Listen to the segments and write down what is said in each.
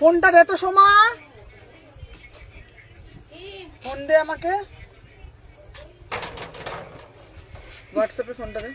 ফোনটা দে তো সোমা, ফোন দে আমাকে, হোয়াটসঅ্যাপে ফোনটা দে।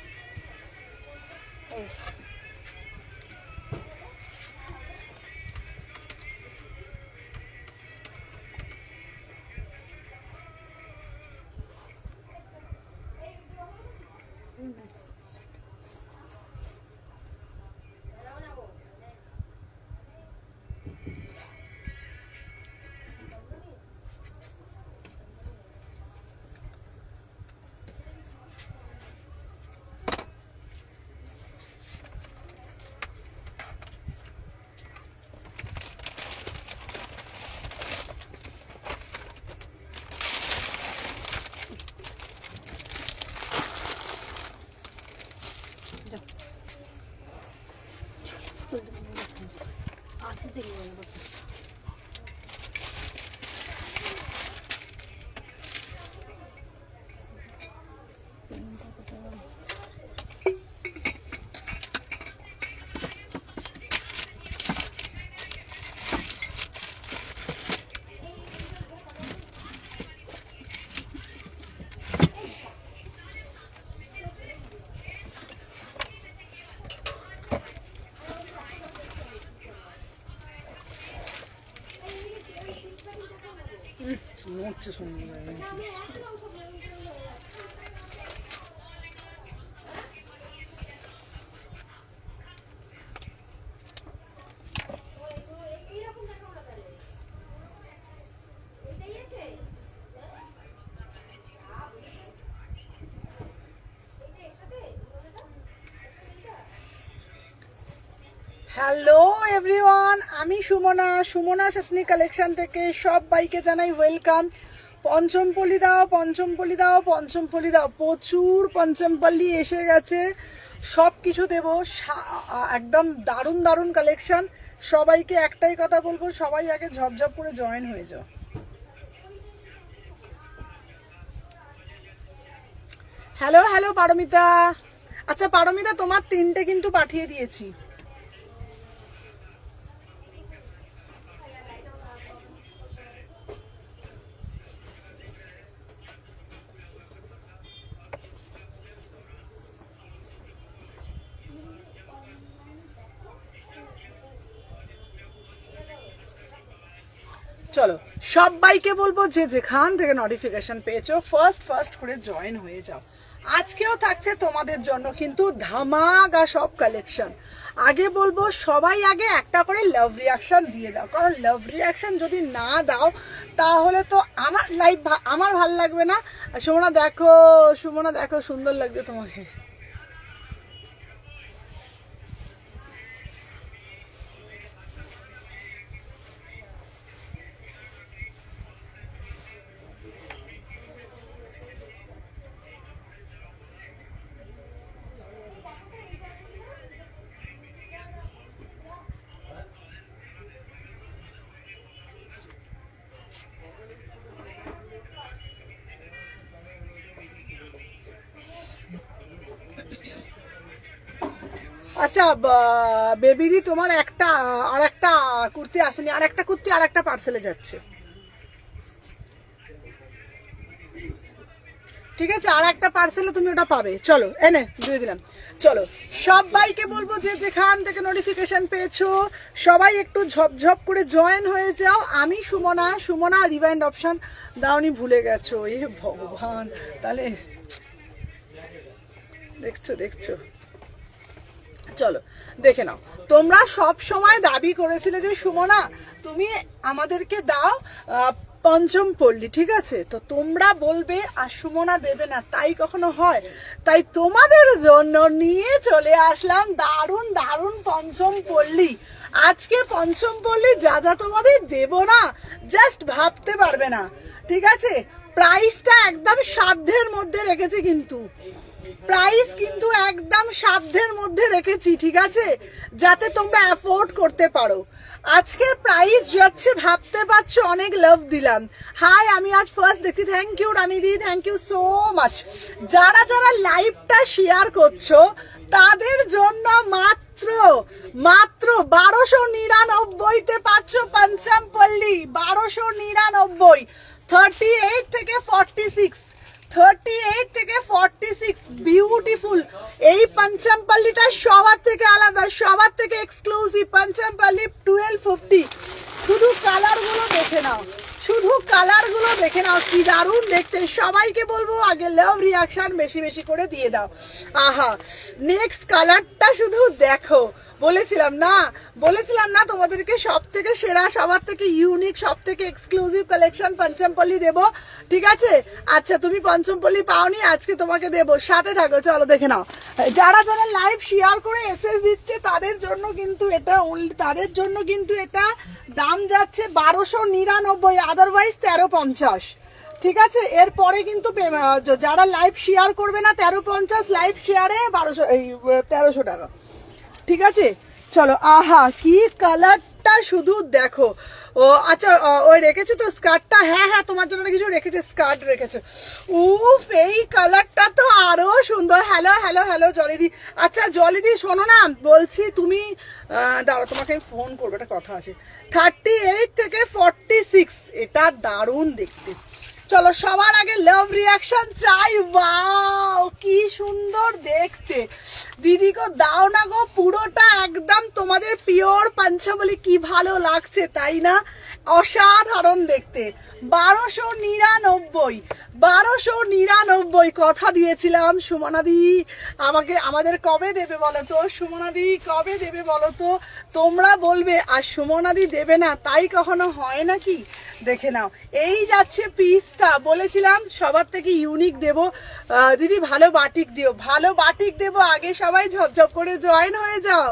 হচ্ছে সুন্দর। হ্যালো এভরিওয়ান, আমি সুমনা, সুমনা সাতনি কালেকশন থেকে সবাইকে জানাই ওয়েলকাম। পঞ্চমপল্লী দাও, পঞ্চমপল্লী দাও, পঞ্চমপল্লী দাও, প্রচুর পঞ্চমপল্লী এসে গেছে, সব কিছু দেবো, একদম দারুণ দারুণ কালেকশন। সবাইকে একটাই কথা বলবো, সবাই আগে ঝপঝপ করে জয়েন হয়ে যাও। হ্যালো হ্যালো পারমিতা, আচ্ছা পারমিতা তোমার 3টে কিন্তু পাঠিয়ে দিয়েছি। চলো সবাইকে বলবো যে যেখান থেকে নোটিফিকেশন পেয়েছো ফার্স্ট করে জয়েন হয়ে যাও। আজকেও থাকছে তোমাদের জন্য কিন্তু ধামাকা সব কালেকশন। আগে বলবো সবাই আগে একটা করে লাভ রিয়াকশন দিয়ে দাও, কারণ লাভ রিয়াকশন যদি না দাও তাহলে তো আমার লাইফ আমার ভাল লাগবে না। সুমনা দেখো, সুমনা দেখো সুন্দর লাগছে তোমাকে। আচ্ছা বেবিরি তোমার একটা আর একটা কুর্তি আসেনি, আর একটা কুর্তি আর একটা পার্সেলে যাচ্ছে, ঠিক আছে? আর একটা পার্সেলে তুমি ওটা পাবে। চলো এনে দিয়ে দিলাম। চলো সবাইকে বলবো যে যেখান থেকে নোটিফিকেশন পেয়েছো সবাই একটু ঝপঝপ করে জয়েন হয়ে যাও। আমি সুমনা, সুমনা রিভাইন্ড অপশন দাওনি ভুলে গেছো, এ ভগবান, তাহলে দেখছো দেখছো, চলো দেখে নাও। তোমরা সব সময় দাবি করেছিলে যে সুমনা তুমি আমাদেরকে দাও পঞ্চমপল্লী, ঠিক আছে? তো তোমরা বলবে আর সুমনা দেবে না, তাই কখনো হয়? তাই তোমাদের জন্য নিয়ে চলে আসলাম দারুণ দারুণ পঞ্চমপল্লী। আজকে পঞ্চমপল্লী যা যা তোমাদের দেব না, জাস্ট ভাবতে পারবে না, ঠিক আছে? প্রাইসটা একদম সাধ্যের মধ্যে রেখেছি, কিন্তু প্রাইস কিন্তু একদম সাধ্যের মধ্যে রেখেছি, ঠিক আছে? যাতে তোমরা অ্যাফোর্ড করতে পারো। আজকের প্রাইস যাচ্ছে ভাবতে পারছো, অনেক লাভ দিলাম। হাই, আমি আজ ফার্স্ট দেখছি, থ্যাংক ইউ রানিদি, থ্যাংক ইউ সো মাচ। যারা যারা লাইভটা শেয়ার করছো তাদের জন্য মাত্র মাত্র মাত্র 1299-তে পাচ্ছ পঞ্চমপল্লী। 1299, 38 থেকে 46, 38 থেকে 46, বিউটিফুল। এই পঞ্চমপল্লীটা সবার থেকে আলাদা, সবার থেকে এক্সক্লুসিভ। পঞ্চমপল্লী 1250। শুধু কালারগুলো দেখে নাও, শুধু কালারগুলো দেখে নাও, কি দারুণ দেখতে। সবাইকে বলবো আগে লাভ রিয়াকশন বেশি বেশি করে দিয়ে দাও। আহা, নেক্সট কালারটা শুধু দেখো। বলেছিলাম না তোমাদেরকে সব থেকে সেরা, সবার থেকে ইউনিক, সব থেকে এক্সক্লুসিভ কালেকশন পঞ্চমপল্লী দেবো, ঠিক আছে? আচ্ছা, তুমি পঞ্চমপল্লী পাওনি, আজকে তোমাকে দেবো, সাথে থাকো। চলো দেখে নাও। যারা যারা লাইভ শেয়ার করে এসএস দিচ্ছে তাদের জন্য কিন্তু এটা দাম যাচ্ছে 1299, আদারওয়াইজ 1350, ঠিক আছে? এরপরে কিন্তু যারা লাইভ শেয়ার করবে না 1350, লাইভ শেয়ারে 1300 টাকা, ঠিক আছে? চলো, আহা কি কালারটা শুধু দেখো। ও আচ্ছা, ওই রেখেছে তো স্কার্টটা? হ্যাঁ, তোমার জন্য কিছু রেখেছে, স্কার্ট রেখেছে। উফ, এই কালারটা তো আরো সুন্দর। হ্যালো জলিদি। আচ্ছা জলিদি, শোনো না, বলছি তুমি দাঁড়াও, তোমাকে আমি ফোন করবো, একটা কথা আছে। 38 থেকে 46, এটা দারুণ দেখতে। চলো, সবার আগে লাভ রিয়াকশন চাই। ওয়াও, কি সুন্দর দেখতে। দিদি গো দাও না গো, পুরোটা একদম তোমাদের পিওর পঞ্চমপল্লী। কি ভালো লাগছে তাই না? অসাধারণ দেখতে। 1299, কথা দিয়েছিলাম। সুমনাদি আমাদের কবে দেবে বলো তো? সুমনাদি কবে দেবে বলো তো? তোমরা বলবে, আর সুমনাদি দেবে না তাই কখনো হয় নাকি? দেখে নাও, এই যাচ্ছে পিসটা। বলেছিলাম সবার থেকে ইউনিক দেবো। দিদি ভালো বাটিক দিও, ভালো বাটিক দেবো। আগে সবাই ঝপঝপ করে জয়েন হয়ে যাও,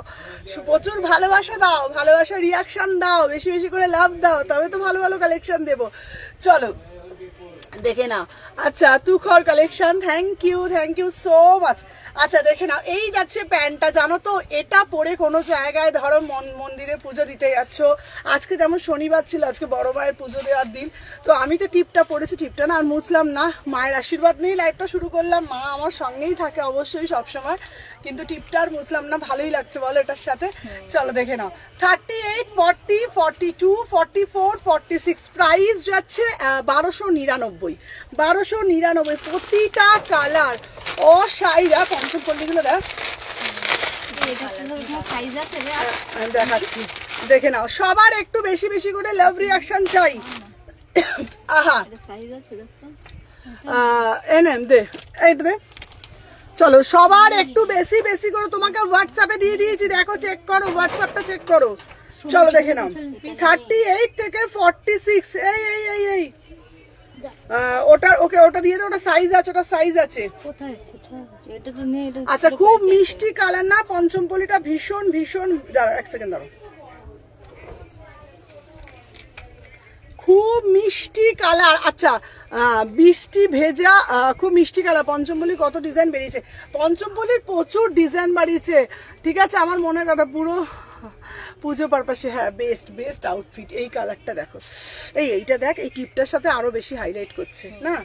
প্রচুর ভালোবাসা দাও, ভালোবাসা রিয়াকশন দাও, বেশি বেশি করে লাভ দাও, তবে তো ভালো ভালো কালেকশন দেবো। চলো দেখে নাও। আচ্ছা, তুখর collection, thank you so much. আচ্ছা দেখে নাও, এই যাচ্ছে প্যান্টটা। জানো তো, এটা পরে কোনো জায়গায় ধরো মন্দিরে পুজো দিতে যাচ্ছ। আজকে যেমন শনিবার ছিল, আজকে বড় মায়ের পুজো দেওয়ার দিন, তো আমি তো টিপটা পরেছি, টিপটা না আর মুছলাম না, মায়ের আশীর্বাদ নিয়েই লাইভটা শুরু করলাম। মা আমার সঙ্গেই থাকে অবশ্যই সবসময়, কিন্তু টিপটা আর মুছলাম না। ভালোই লাগছে বলো এটার সাথে? চলো দেখে নাও। 38, 40, 42, 44, 46, প্রাইস যাচ্ছে 1299। প্রতিটা কালার অসাইরা। পঞ্চমপল্লীগুলো দেখাচ্ছি, দেখে নাও। সবার একটু বেশি বেশি করে লাভ রিয়াকশন চাই। আহা, এনএম দে, এই দে। চলো, সবার একটু বেশি বেশি করে। তোমাকে হোয়াটসঅ্যাপে দিয়ে দিয়েছি, দেখো, চেক করো, হোয়াটসঅ্যাপটা চেক করো। চলো দেখে নাও। 38 থেকে 46, এই ওটা দিয়ে দাও, ওটা সাইজ আছে। আচ্ছা, খুব মিষ্টি কালার না পঞ্চমপল্লীটা? ভীষণ দাঁড়াও এক সেকেন্ড, দাঁড়াও। খুব মিষ্টি কালার। আচ্ছা, বৃষ্টি ভেজা, খুব মিষ্টি কালার। পঞ্চমপল্লী কত ডিজাইন বেরিয়েছে, পঞ্চমপল্লীর প্রচুর ডিজাইন বাড়িয়েছে, ঠিক আছে? আমার মনের কথা, পুরো পুজো পারপাসে। হ্যাঁ, বেস্ট আউটফিট। এই কালারটা দেখো, এইটা দেখ, এই টিপটার সাথে আরো বেশি হাইলাইট করছে না?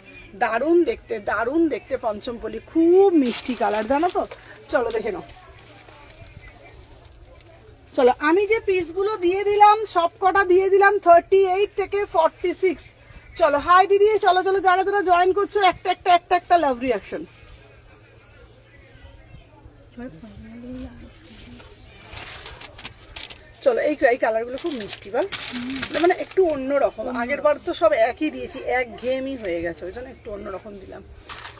দারুণ দেখতে পঞ্চমপল্লী। খুব মিষ্টি কালার, জানো তো? চলো দেখে নাও। চলো, আমি যে পিসগুলো দিয়ে দিলাম সব কটা দিয়ে দিলাম 38 থেকে 46। চলো, হাই দিদি। চলো যারা যারা জয়েন করছো, একটা লাভ রিয়াকশন। চলো, এই কালারগুলো খুব মিষ্টি, বল, মানে একটু অন্যরকম। আগের বার তো সব একই দিয়েছি, এক ঘেয়েমি হয়ে গেছে, ওই জন্য একটু অন্যরকম দিলাম।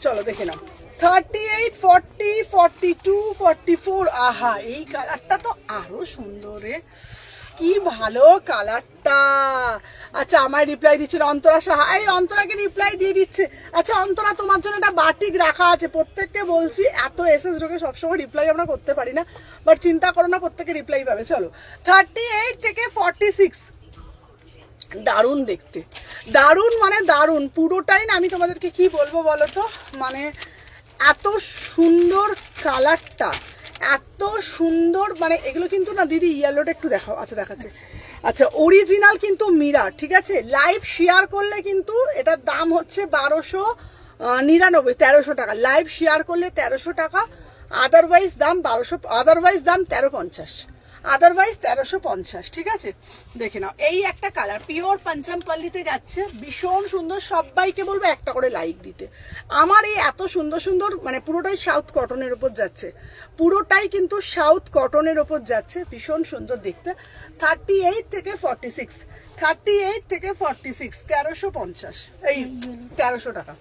চলো দেখে নাও। 38, 40, 42, 44। আহা, এই কালারটা তো আরো সুন্দর রে, কি ভালো কালারটা। আচ্ছা, আমার রিপ্লাই দিচ্ছে অন্তরা সাহা। এই অন্তরাকে রিপ্লাই দিয়ে দিচ্ছে। আচ্ছা অন্তরা, তোমার জন্য একটা বাটিক রাখা আছে। প্রত্যেককে বলছি, এত এসএস ঢোকে, সবসময় রিপ্লাই আমরা করতে পারি না, বাট চিন্তা করো না, প্রত্যেকে রিপ্লাই পাবে। চলো, 38 থেকে 46। দারুণ দেখতে, মানে দারুণ পুরোটাই না। আমি তোমাদেরকে কি বলবো বলো তো, মানে এত সুন্দর কালারটা, এত সুন্দর, মানে এগুলো কিন্তু না দিদি, ইয়েলোটা একটু দেখাও। আচ্ছা দেখাচ্ছে। আচ্ছা, অরিজিনাল কিন্তু মিরার, ঠিক আছে? লাইভ শেয়ার করলে কিন্তু এটার দাম হচ্ছে 1299, 1300 টাকা। লাইভ শেয়ার করলে 1300 টাকা, আদারওয়াইজ দাম 1200, আদারওয়াইজ দাম 1350, আদারওয়াইজ 1350, ঠিক আছে। দেখে নাও এই একটা কালার পিওর পঞ্চমপল্লিতে যাচ্ছে, ভীষণ সুন্দর। সবাইকে বলবো একটা করে লাইক দিতে। আমার এই এত সুন্দর সুন্দর মানে পুরোটাই সাউথ কটনের উপর যাচ্ছে, পুরোটাই কিন্তু সাউথ কটনের উপর যাচ্ছে, ভীষণ সুন্দর দেখতে। 38 থেকে 46, 38 থেকে 46, 1350, এই 1300 টাকা।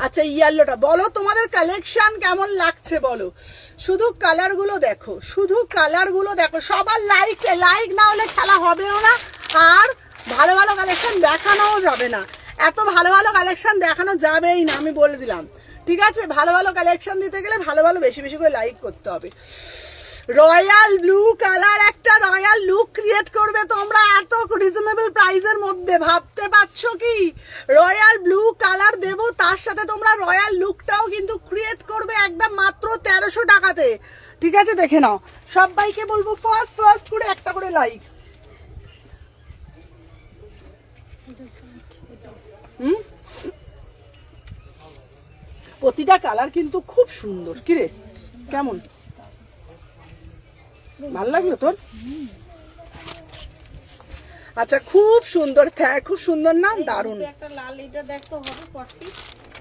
আচ্ছা ইয়েলোটা বলো তোমাদের কালেকশন কেমন লাগছে বলো, শুধু কালার গুলো দেখো, শুধু কালার গুলো দেখো। সবার লাইক না হলে খেলা হবেও না, আর ভালো ভালো কালেকশন দেখানোও যাবে না। এত ভালো ভালো কালেকশন দেখানো যাবেই না, আমি বলে দিলাম, ঠিক আছে। ভালো ভালো কালেকশন দিতে গেলে ভালো ভালো বেশি বেশি করে লাইক করতে হবে। রয়্যাল ব্লু কালার, একটা রয়্যাল লুক ক্রিয়েট করবে তোমরা এত রিজনেবল প্রাইসের মধ্যে, ভাবতে পারছো কি? রয়্যাল ব্লু কালার দেব, তার সাথে তোমরা রয়্যাল লুকটাও কিন্তু ক্রিয়েট করবে একদম মাত্র 1300 টাকাতে, ঠিক আছে। দেখে নাও, সবাইকে বলবো ফার্স্ট করে একটা করে লাইক। প্রতিটা কালার কিন্তু খুব সুন্দর। কিরে কেমন ভাল লাগলো তোর? আচ্ছা খুব সুন্দর, খুব সুন্দর না, দারুন।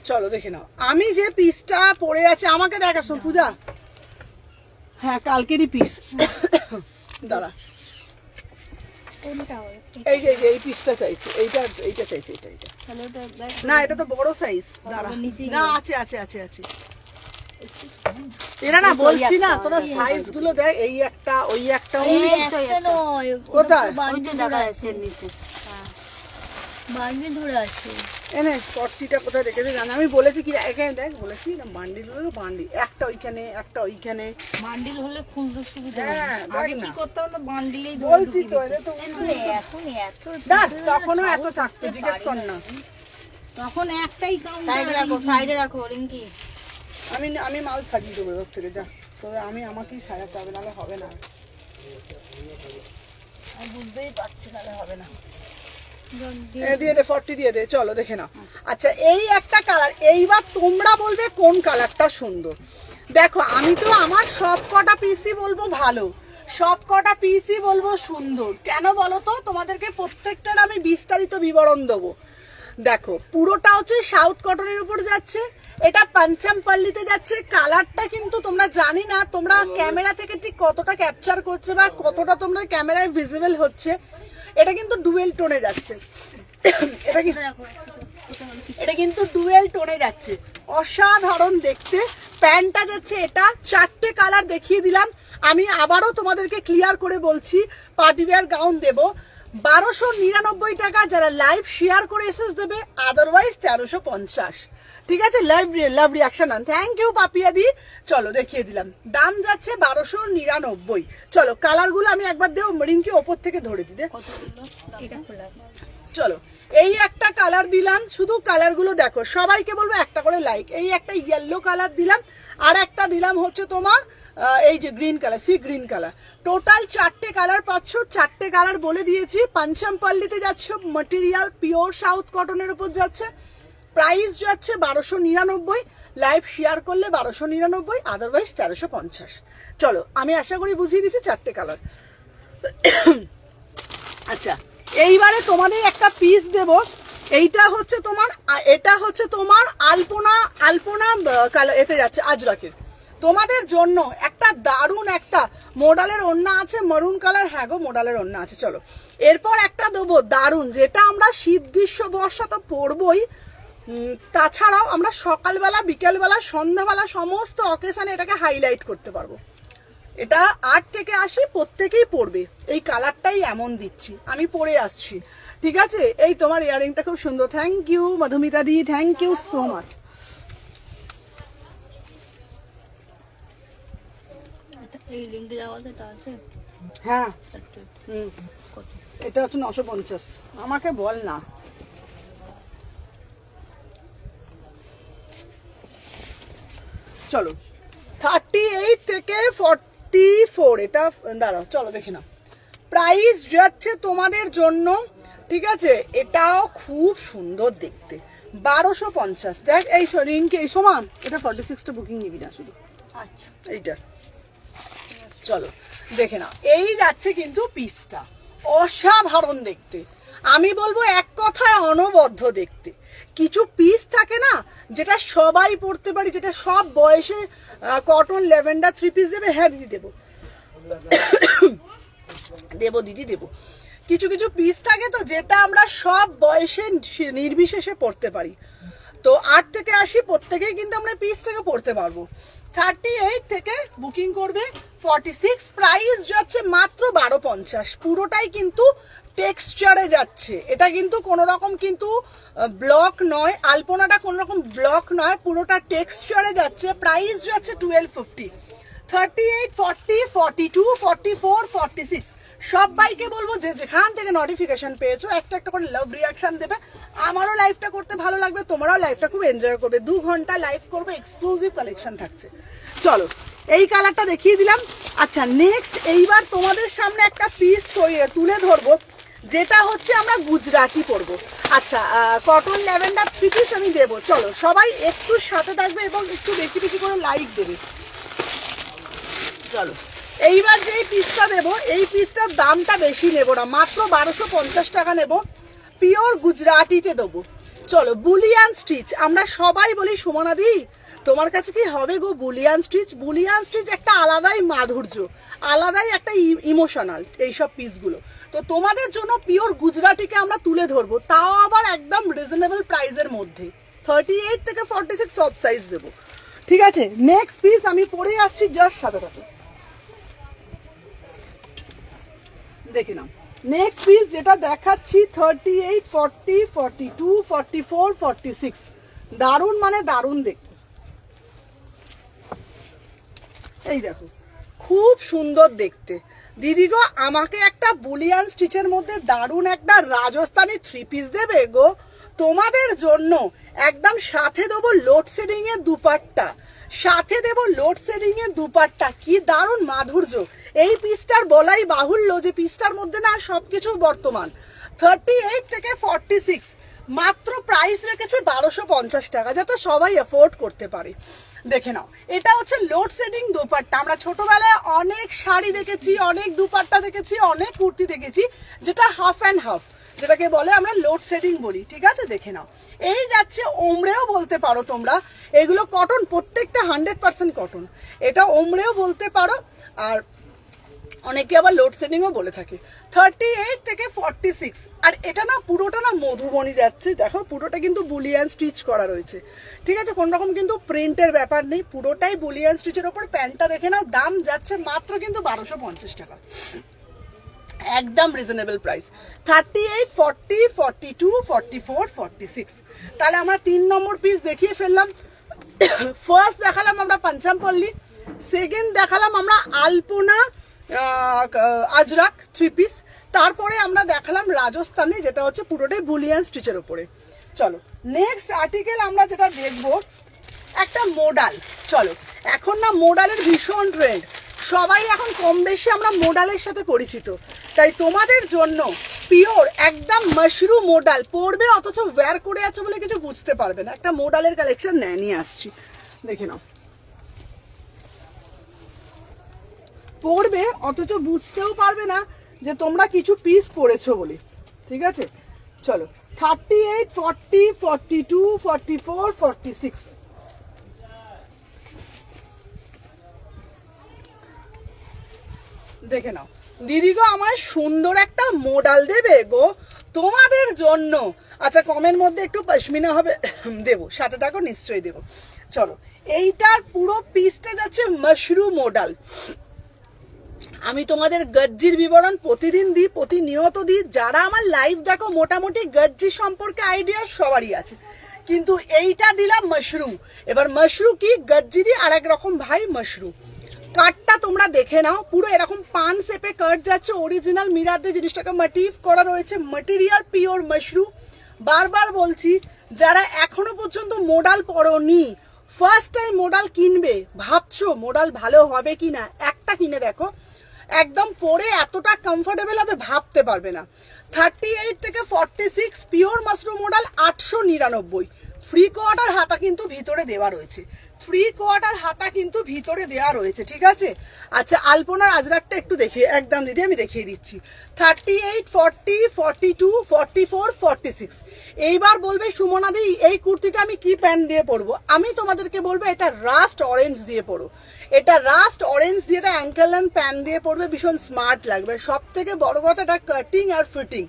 চলো দেখে নাও, আমি যে পিসটা পরে আছে আমাকে দেখা, শোন পূজা, হ্যাঁ কালকেরই পিস, দাঁড়া এই যে এই পিসটা চাইছে, এইটা চাইছে, এইটা না, এটা তো বড় সাইজ, দাঁড়া না, আছে আছে আছে আছে, এরা না বলছি না, তোরা সাইজ গুলো দেখ, এই একটা ওই একটা, কোথায় এনে পট্টিটা কোথায় রেখেছে জানি, আমি বলেছি কি এখানে দেখ, বলেছি না বান্ডিল হলো, বান্ডিল একটা ওইখানে একটা ওইখানে, বান্ডিল হলে খুঁজতে সুবিধা। হ্যাঁ আগে কি করতাম না, বান্ডিলেই বলছি তো, এখন এত তখনও এত থাকতো, জিজ্ঞেস কর না, তখন একটাই সাইডে রাখো রিঙ্কি। আমি মাল সাজিয়ে দেবো এবার থেকে, যা তবে আমাকেই সাজাতে হবে, নাহলে হবে না, আমি বুঝতেই পারছি নাহলে হবে না। দিয়ে দে 40 দিয়ে দে, চলো দেখে নাও। আচ্ছা এই একটা কালার, এইবার তোমরা বলবে কোন কালারটা সুন্দর। দেখো আমি তো আমার সব কটা পিসই বলবো ভালো, সব কটা পিসই বলবো সুন্দর। কেন বলো তো, তোমাদেরকে প্রত্যেকটার আমি বিস্তারিত বিবরণ দেবো। দেখো পুরোটা হচ্ছে সাউথ কটনের উপর যাচ্ছে, এটা পঞ্চমপল্লিতে যাচ্ছে। কালারটা কিন্তু তোমরা জানি না তোমরা ক্যামেরা থেকে ঠিক কতটা ক্যাপচার করছে বা কতটা তোমরা ক্যামেরায় ভিজিবল হচ্ছে, এটা কিন্তু ডুয়েল টোনে যাচ্ছে, এটা কিন্তু ডুয়েল টোনে যাচ্ছে, অসাধারণ দেখতে। প্যান্টটা যাচ্ছে এটা, 4টে কালার দেখিয়ে দিলাম। আমি আবারও তোমাদেরকে ক্লিয়ার করে বলছি, পার্টিওয়্যার গাউন দেবো 1299 টাকা, যারা লাইভ শেয়ার করে এসএস দেবে, আদারওয়াইজ 1350, ঠিক আছে। লাভ রিয়াকশন আন, থ্যাংক ইউ পাপিয়া দি। চলো দেখিয়ে দিলাম, দাম যাচ্ছে 1299। চলো কালার গুলো আমি একবার দেও, রিঙ্কি ওপর থেকে ধরে দিতে, চলো এই একটা কালার দিলাম, শুধু কালার গুলো দেখো, সবাইকে বলবো একটা করে লাইক। এই একটা ইয়েলো কালার দিলাম, আর একটা দিলাম হচ্ছে তোমার এই যে green colour, sea green colour. Total 4টে কালার পাচ্ছ, 4টে কালার বলে দিয়েছি। পঞ্চমপল্লিতে যাচ্ছে, ম্যাটেরিয়াল পিওর সাউথ কটনের উপর যাচ্ছে, প্রাইস যাচ্ছে 1299, লাইভ শেয়ার করলে 1299, আদারওয়াইজ 1350। চলো আমি আশা করি বুঝিয়ে দিছি 4টে কালার। আচ্ছা এইবারে তোমাদের একটা পিস দেব, এইটা হচ্ছে তোমার, এটা হচ্ছে তোমার আলপনা কালার, এতে যাচ্ছে আজরাকের। তোমাদের জন্য একটা দারুণ একটা মডেলের ওড়না আছে, মারুন কালার, হ্যাঁ গো মডেলের ওড়না আছে। চলো এরপর একটা দেবো দারুণ, যেটা আমরা শীত গ্রীষ্ম বর্ষা তো পরবই, তাছাড়াও আমরা সকালবেলা বিকেলবেলা সন্ধ্যাবেলা সমস্ত অকেশনে এটাকে হাইলাইট করতে পারবো। এটা 8 থেকে 80 প্রত্যেকেই পরবে, এই কালারটাই এমন দিচ্ছি, আমি পরে আসছি, ঠিক আছে। এই তোমার ইয়ারিংটা খুব সুন্দর, থ্যাংক ইউ মধুমিতা দি, থ্যাংক ইউ সো মাচ। হ্যাঁ এটা হচ্ছে 950, আমাকে বল না। চলো 38 থেকে 44, এটা দাঁড়াও চলো দেখে নাও, প্রাইস যাচ্ছে তোমাদের জন্য, ঠিক আছে। এটাও খুব সুন্দর দেখতে, 1250। দেখ এই রিংকে এই সমান, এটা 46টা বুকিং নিবি না শুধু আচ্ছা এইটা। চলো দেখে নাও, এই যাচ্ছে কিন্তু পিসটা অসাধারণ দেখতে, আমি বলবো এক কথায় অনবদ্য দেখতে। কিছু পিস থাকে না যেটা সবাই পরতে পারি, যেটা সব বয়সে, কটন ল্যাভেন্ডার 3 পিস দেবে, হ্যাঁ দিদি দেবো দেবো দিদি দেবো। কিছু কিছু পিস থাকে তো যেটা আমরা সব বয়সে নির্বিশেষে পরতে পারি। তো 8 থেকে 80 প্রত্যেকেই কিন্তু আমরা পিসটাকে পড়তে পারবো। 38 থেকে বুকিং করবে, 46 প্রাইস যাচ্ছে মাত্র 1250। পুরোটাই কিন্তু টেক্সচারে যাচ্ছে, এটা কিন্তু কোনো রকম কিন্তু ব্লক নয়, আলপনাটা কোনো রকম ব্লক নয়, পুরোটা টেক্সচারে যাচ্ছে। প্রাইস যাচ্ছে 1250। 38, 40, 42, 44, 46 সবাইকে বলবো যে যেখান থেকে নোটিফিকেশন পেয়েছো একটা একটা করে লাভ রিয়াকশন দেবে। আমারও লাইভটা করতে ভালো লাগবে, তোমরাও লাইভটা খুব এনজয় করবে। 2 ঘন্টা লাইভ করবে, এক্সক্লুসিভ কালেকশন থাকছে। চলো এই কালারটা দেখিয়ে দিলাম। আচ্ছা নেক্সট এইবার তোমাদের সামনে একটা পিস তুলে ধরবো, যেটা হচ্ছে আমরা গুজরাটি পরবো। আচ্ছা কটন ল্যাভেন্ডার 3 পিস আমি দেবো। চলো সবাই একটু সাথে থাকবে এবং একটু বেশি বেশি করে লাইক দেবে। চলো এইবার যে পিসটা দেবো, এই পিসটার দামটা বেশি নেব না, মাত্র 1250 টাকা নেব, পিওর গুজরাটিতে দেবো। চলো বুলিয়ান স্টিচ, আমরা সবাই বলি সুমনা দি তোমার কাছে কি হবে গো বুলিয়ান স্টিচ? বুলিয়ান স্টিচ একটা আলাদাই মাধুর্য, আলাদাই একটা ইমোশনাল এইসব পিসগুলো। তো তোমাদের জন্য পিওর গুজরাটিকে আমরা তুলে ধরবো, তাও আবার একদম রিজনেবল প্রাইসের মধ্যে। 38 থেকে 46 সব সাইজ দেবো, ঠিক আছে। নেক্সট পিস আমি পরে আসছি, জাস্ট সাথে সাথে দেখে নাও। নেক্সট পিস যেটা দেখাচ্ছি 38, 40, 42, 44, 46 দারুণ মানে দারুণ দেখতে। এই দেখো খুব সুন্দর দেখতে। দিদি গো আমাকে একটা বুলিয়ান স্টিচের মধ্যে দারুণ একটা রাজস্থানি 3 পিস দেবে গো তোমাদের জন্য। একদম সাথে দেবো লোডশেডিং এর দুপাট্টা, সাথে দেবো লোডশেডিং এর দুপাট্টা, কি দারুণ মাধুর্য। এই পিসটার বলাই বাহুল্য যে পিসটার মধ্যে না সবকিছু বর্তমান। 38 থেকে 46 মাত্র প্রাইস রেখেছে 1250 টাকা, যাতে সবাই অ্যাফোর্ড করতে পারে। দেখে নাও এটা হচ্ছে লোডশেডিং দুপাট্টা। আমরা ছোটবেলায় অনেক শাড়ি দেখেছি, অনেক দুপাট্টা দেখেছি, অনেক কুর্তি দেখেছি যেটা হাফ অ্যান্ড হাফ, যেটাকে বলে আমরা লোডশেডিং বলি, ঠিক আছে। দেখে নাও এই যাচ্ছে ওমরেও বলতে পারো তোমরা, এগুলো কটন, প্রত্যেকটা 100% কটন, এটা ওমরেও বলতে পারো, আর অনেকে আবার লোডশেডিংও বলে থাকে। 38 থেকে 46, আর এটা না পুরোটা না মধুবনী যাচ্ছে, দেখো পুরোটা কিন্তু বুলিয়ান স্টিচ করা রয়েছে, ঠিক আছে, কোন রকম কিন্তু প্রিন্টের ব্যাপার নেই, পুরোটাই বুলিয়ান স্টিচের ওপর। প্যান্টটা দেখে নাও, দাম যাচ্ছে মাত্র কিন্তু 1250 টাকা, একদম রিজনেবল প্রাইস। 38, 40, 42, 44, 46। তাহলে আমরা 3 নম্বর পিস দেখিয়ে ফেললাম। ফার্স্ট দেখালাম আমরা পাঞ্চামপল্লী, সেকেন্ড দেখালাম আমরা আলপনা আজরাক 3 পিস, তারপরে আমরা দেখালাম রাজস্থানে, যেটা হচ্ছে পুরোটাই বুলিয়ান স্টিচের উপরে। চলো নেক্সট আর্টিকেল আমরা যেটা দেখবো একটা মোডাল। চলো এখন না মোডালের ভীষণ ট্রেন্ড, সবাই এখন কম বেশি আমরা মোডালের সাথে পরিচিত, তাই তোমাদের জন্য পিওর একদম মাশরুম মোডাল পরবে, অথচ ওয়্যার করে আছে বলে কিছু বুঝতে পারবে না, একটা মোডালের কালেকশন নিয়ে আসছি, দেখে নাও। পরবে অথচ বুঝতেও পারবে না যে তোমরা কিছু পিস পরেছো বলে, ঠিক আছে। চলো 38, 40, 42, 44, 46। দেখে নাও দিদি গো আমার সুন্দর একটা মোডাল দেবে গো তোমাদের জন্য। আচ্ছা কমের মধ্যে একটু পশমিনা হবে দেবো, সাথে থাকো নিশ্চয়ই দেবো। চলো এইটার পুরো পিসটা যাচ্ছে মাশরুম মোডাল। আমি তোমাদের গজ্জির বিবরণ প্রতিদিন দিই, প্রতিনিয়ত দিই, যারা আমার লাইভ দেখো মোটামুটি গজ্জি সম্পর্কে আইডিয়া সবারই আছে, কিন্তু এইটা দিলাম মাশরুম। এবার মাশরুম কি গজ্জিরই আর এক রকম ভাই মাশরুম। কাটটা তোমরা দেখে নাও, পুরো এরকম পান শেপে কাট যাচ্ছে, অরিজিনাল মিরার দিয়ে জিনিসটাকে মোটিভ করা রয়েছে, ম্যাটেরিয়াল পিওর মাশরুম। বারবার বলছি যারা এখনো পর্যন্ত মোডাল পরোনি, ফার্স্ট টাইম মোডাল কিনবে, ভাবছো মোডাল ভালো হবে কিনা, একটা কিনে দেখো, একদম পরে এতটা কমফোর্টেবল হবে ভাবতে পারবে না। 38 থেকে 46 পিওর মাশরুম মোডাল 899, 3/4 হাতা কিন্তু ভিতরে দেওয়া রয়েছে, 3/4 হাতা কিন্তু ভিতরে দেওয়া রয়েছে, ঠিক আছে। আচ্ছা আলপনার আজরাকটা একটু দেখিয়ে একদম দিদি আমি দেখিয়ে দিচ্ছি। 38, 40, 42, 44, 46। এইবার বলবে সুমনা দি এই কুর্তিটা আমি কি প্যান্ট দিয়ে পরবো, আমি তোমাদেরকে বলবো এটা রাস্ট অরেঞ্জ দিয়ে পরো, এটা রাস্ট অরেঞ্জ দিয়ে এটা অ্যাঙ্কেল লেন্থ প্যান্ট দিয়ে পরবে, ভীষণ স্মার্ট লাগবে। সব থেকে বড় কথা এটা কাটিং আর ফিটিং,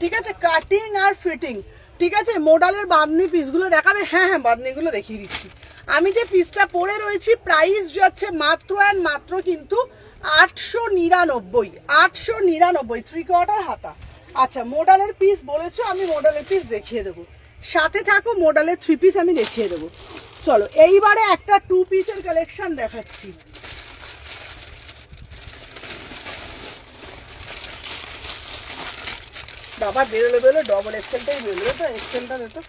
ঠিক আছে, কাটিং আর ফিটিং, ঠিক আছে। মোডালের বাঁধনি পিসগুলো দেখাবে, হ্যাঁ হ্যাঁ বাঁধনিগুলো দেখিয়ে দিচ্ছি। আমি যে পিসটা পরে রয়েছি প্রাইস যাচ্ছে মাত্র অ্যান্ড মাত্র কিন্তু 899, 899, 3/4 হাতা। আচ্ছা মোডালের পিস বলেছো, আমি মোডালের পিস দেখিয়ে দেবো, সাথে থাকো, মোডালের 3 পিস আমি দেখিয়ে দেবো। চলো এইবারে একটা 2 পিসের কালেকশন দেখাচ্ছি। বাবা বেরোলে ডবল এক্সেলটাই বেরোলো, তো এক্সেলটা দেখো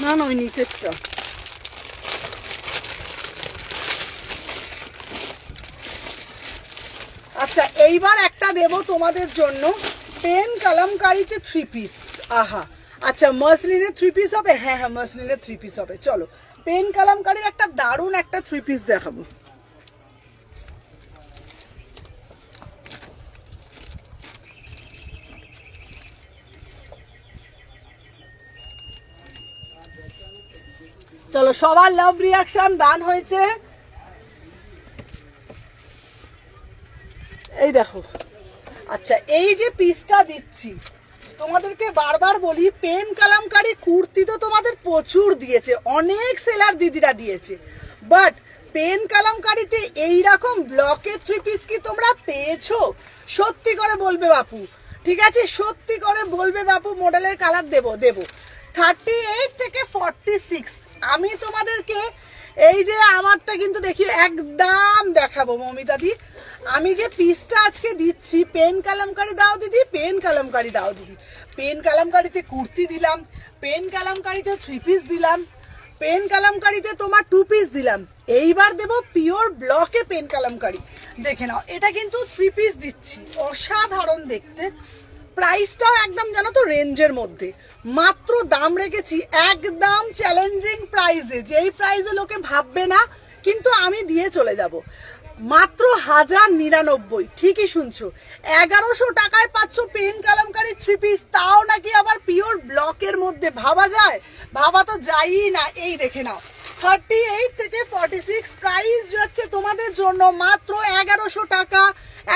না না ওই নিচেরটা। আচ্ছা এইবার একটা দেব তোমাদের জন্য পেন কালামকারিতে 3 পিস। আহা আচ্ছা মাসলিনের 3 পিস হবে, হ্যাঁ হ্যাঁ মাসলিনের 3 পিস হবে। চলো পেন কালামকারির একটা দারুণ একটা 3 পিস দেখাবো। চলো সবার লাভ রিয়াকশন দান হয়েছে, এই দেখো। আচ্ছা এই যে পিসটা দিচ্ছি তোমাদেরকে বারবার বলি, পেন কালামকারি কুর্তি তো তোমাদের প্রচুর দিয়েছে, অনেক সেলার দিদিরা দিয়েছে, বাট পেন কালামকারিতে এইরকম ব্লকের 3 পিস কি তোমরা পেয়েছো? সত্যি করে বলবে বাপু, ঠিক আছে, সত্যি করে বলবে বাপু। মডেলের কালার দেবো 38 থেকে 46। আমি তোমাদেরকে এই যে আমারটা কিন্তু দেখি একদম দেখাবো মমিতা দি, আমি যে পিসটা আজকে দিচ্ছি পেন কালামকারি দাও দিদি, পেন কালামকারি দাও দিদি। পেন কালামকারিতে কুর্তি দিলাম, পেন কালামকারিতে 3 পিস দিলাম, পেন কালামকারিতে তোমার 2 পিস দিলাম, এইবার দেব পিওর ব্লকে পেন কালামকারি। দেখে নাও এটা কিন্তু 3 পিস দিচ্ছি, অসাধারণ দেখতে। প্রাইসটাও একদম জানো তো রেঞ্জের মধ্যে, মাত্র দাম রেখেছি একদম চ্যালেঞ্জিং প্রাইসে, যেই প্রাইসে লোকে ভাববে না কিন্তু আমি দিয়ে চলে যাব, মাত্র 1099। ঠিকই শুনছো, 1100 টাকায় পাচ্ছ পেন কালামকারি 3 পিস, তাও নাকি আবার পিওর ব্লকের মধ্যে। ভাবা যায়? ভাবা তো যায়ই না। এই দেখে নাও 38 থেকে 46 প্রাইস যাচ্ছে তোমাদের জন্য মাত্র 1100 টাকা।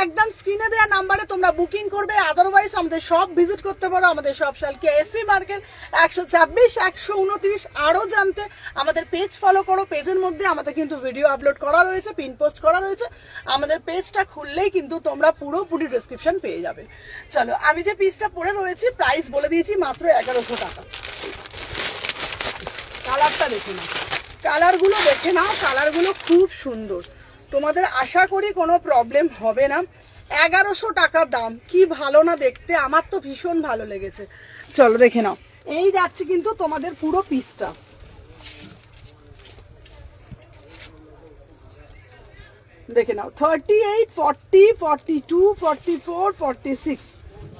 একদম স্ক্রিনে দেওয়া নাম্বারে তোমরা বুকিং করবে, আদারওয়াইজ আমাদের শপ ভিজিট করতে পারো। আমাদের শপ শালকিয়া এসসি মার্কেট 126, 129। আরও জানতে আমাদের পেজ ফলো করো, পেজের মধ্যে আমাদের কিন্তু ভিডিও আপলোড করা রয়েছে, পিন পোস্ট করা রয়েছে। আমাদের পেজটা খুললেই কিন্তু তোমরা পুরোপুরি ডেসক্রিপশন পেয়ে যাবে। চলো আমি যে পিসটা পরে রয়েছি প্রাইস বলে দিয়েছি মাত্র 1100 টাকা। কালারটা দেখে নাও, কালারগুলো দেখে নাও, কালারগুলো খুব সুন্দর, তোমাদের আশা করি কোনো প্রবলেম হবে না। 1100 টাকা দাম, কি ভালো না দেখতে, আমার তো ভীষণ ভালো লেগেছে। চলো দেখে নাও, এই যাচ্ছে কিন্তু তোমাদের পুরো পিসটা। দেখে নাও 38, 40, 42, 44, 46।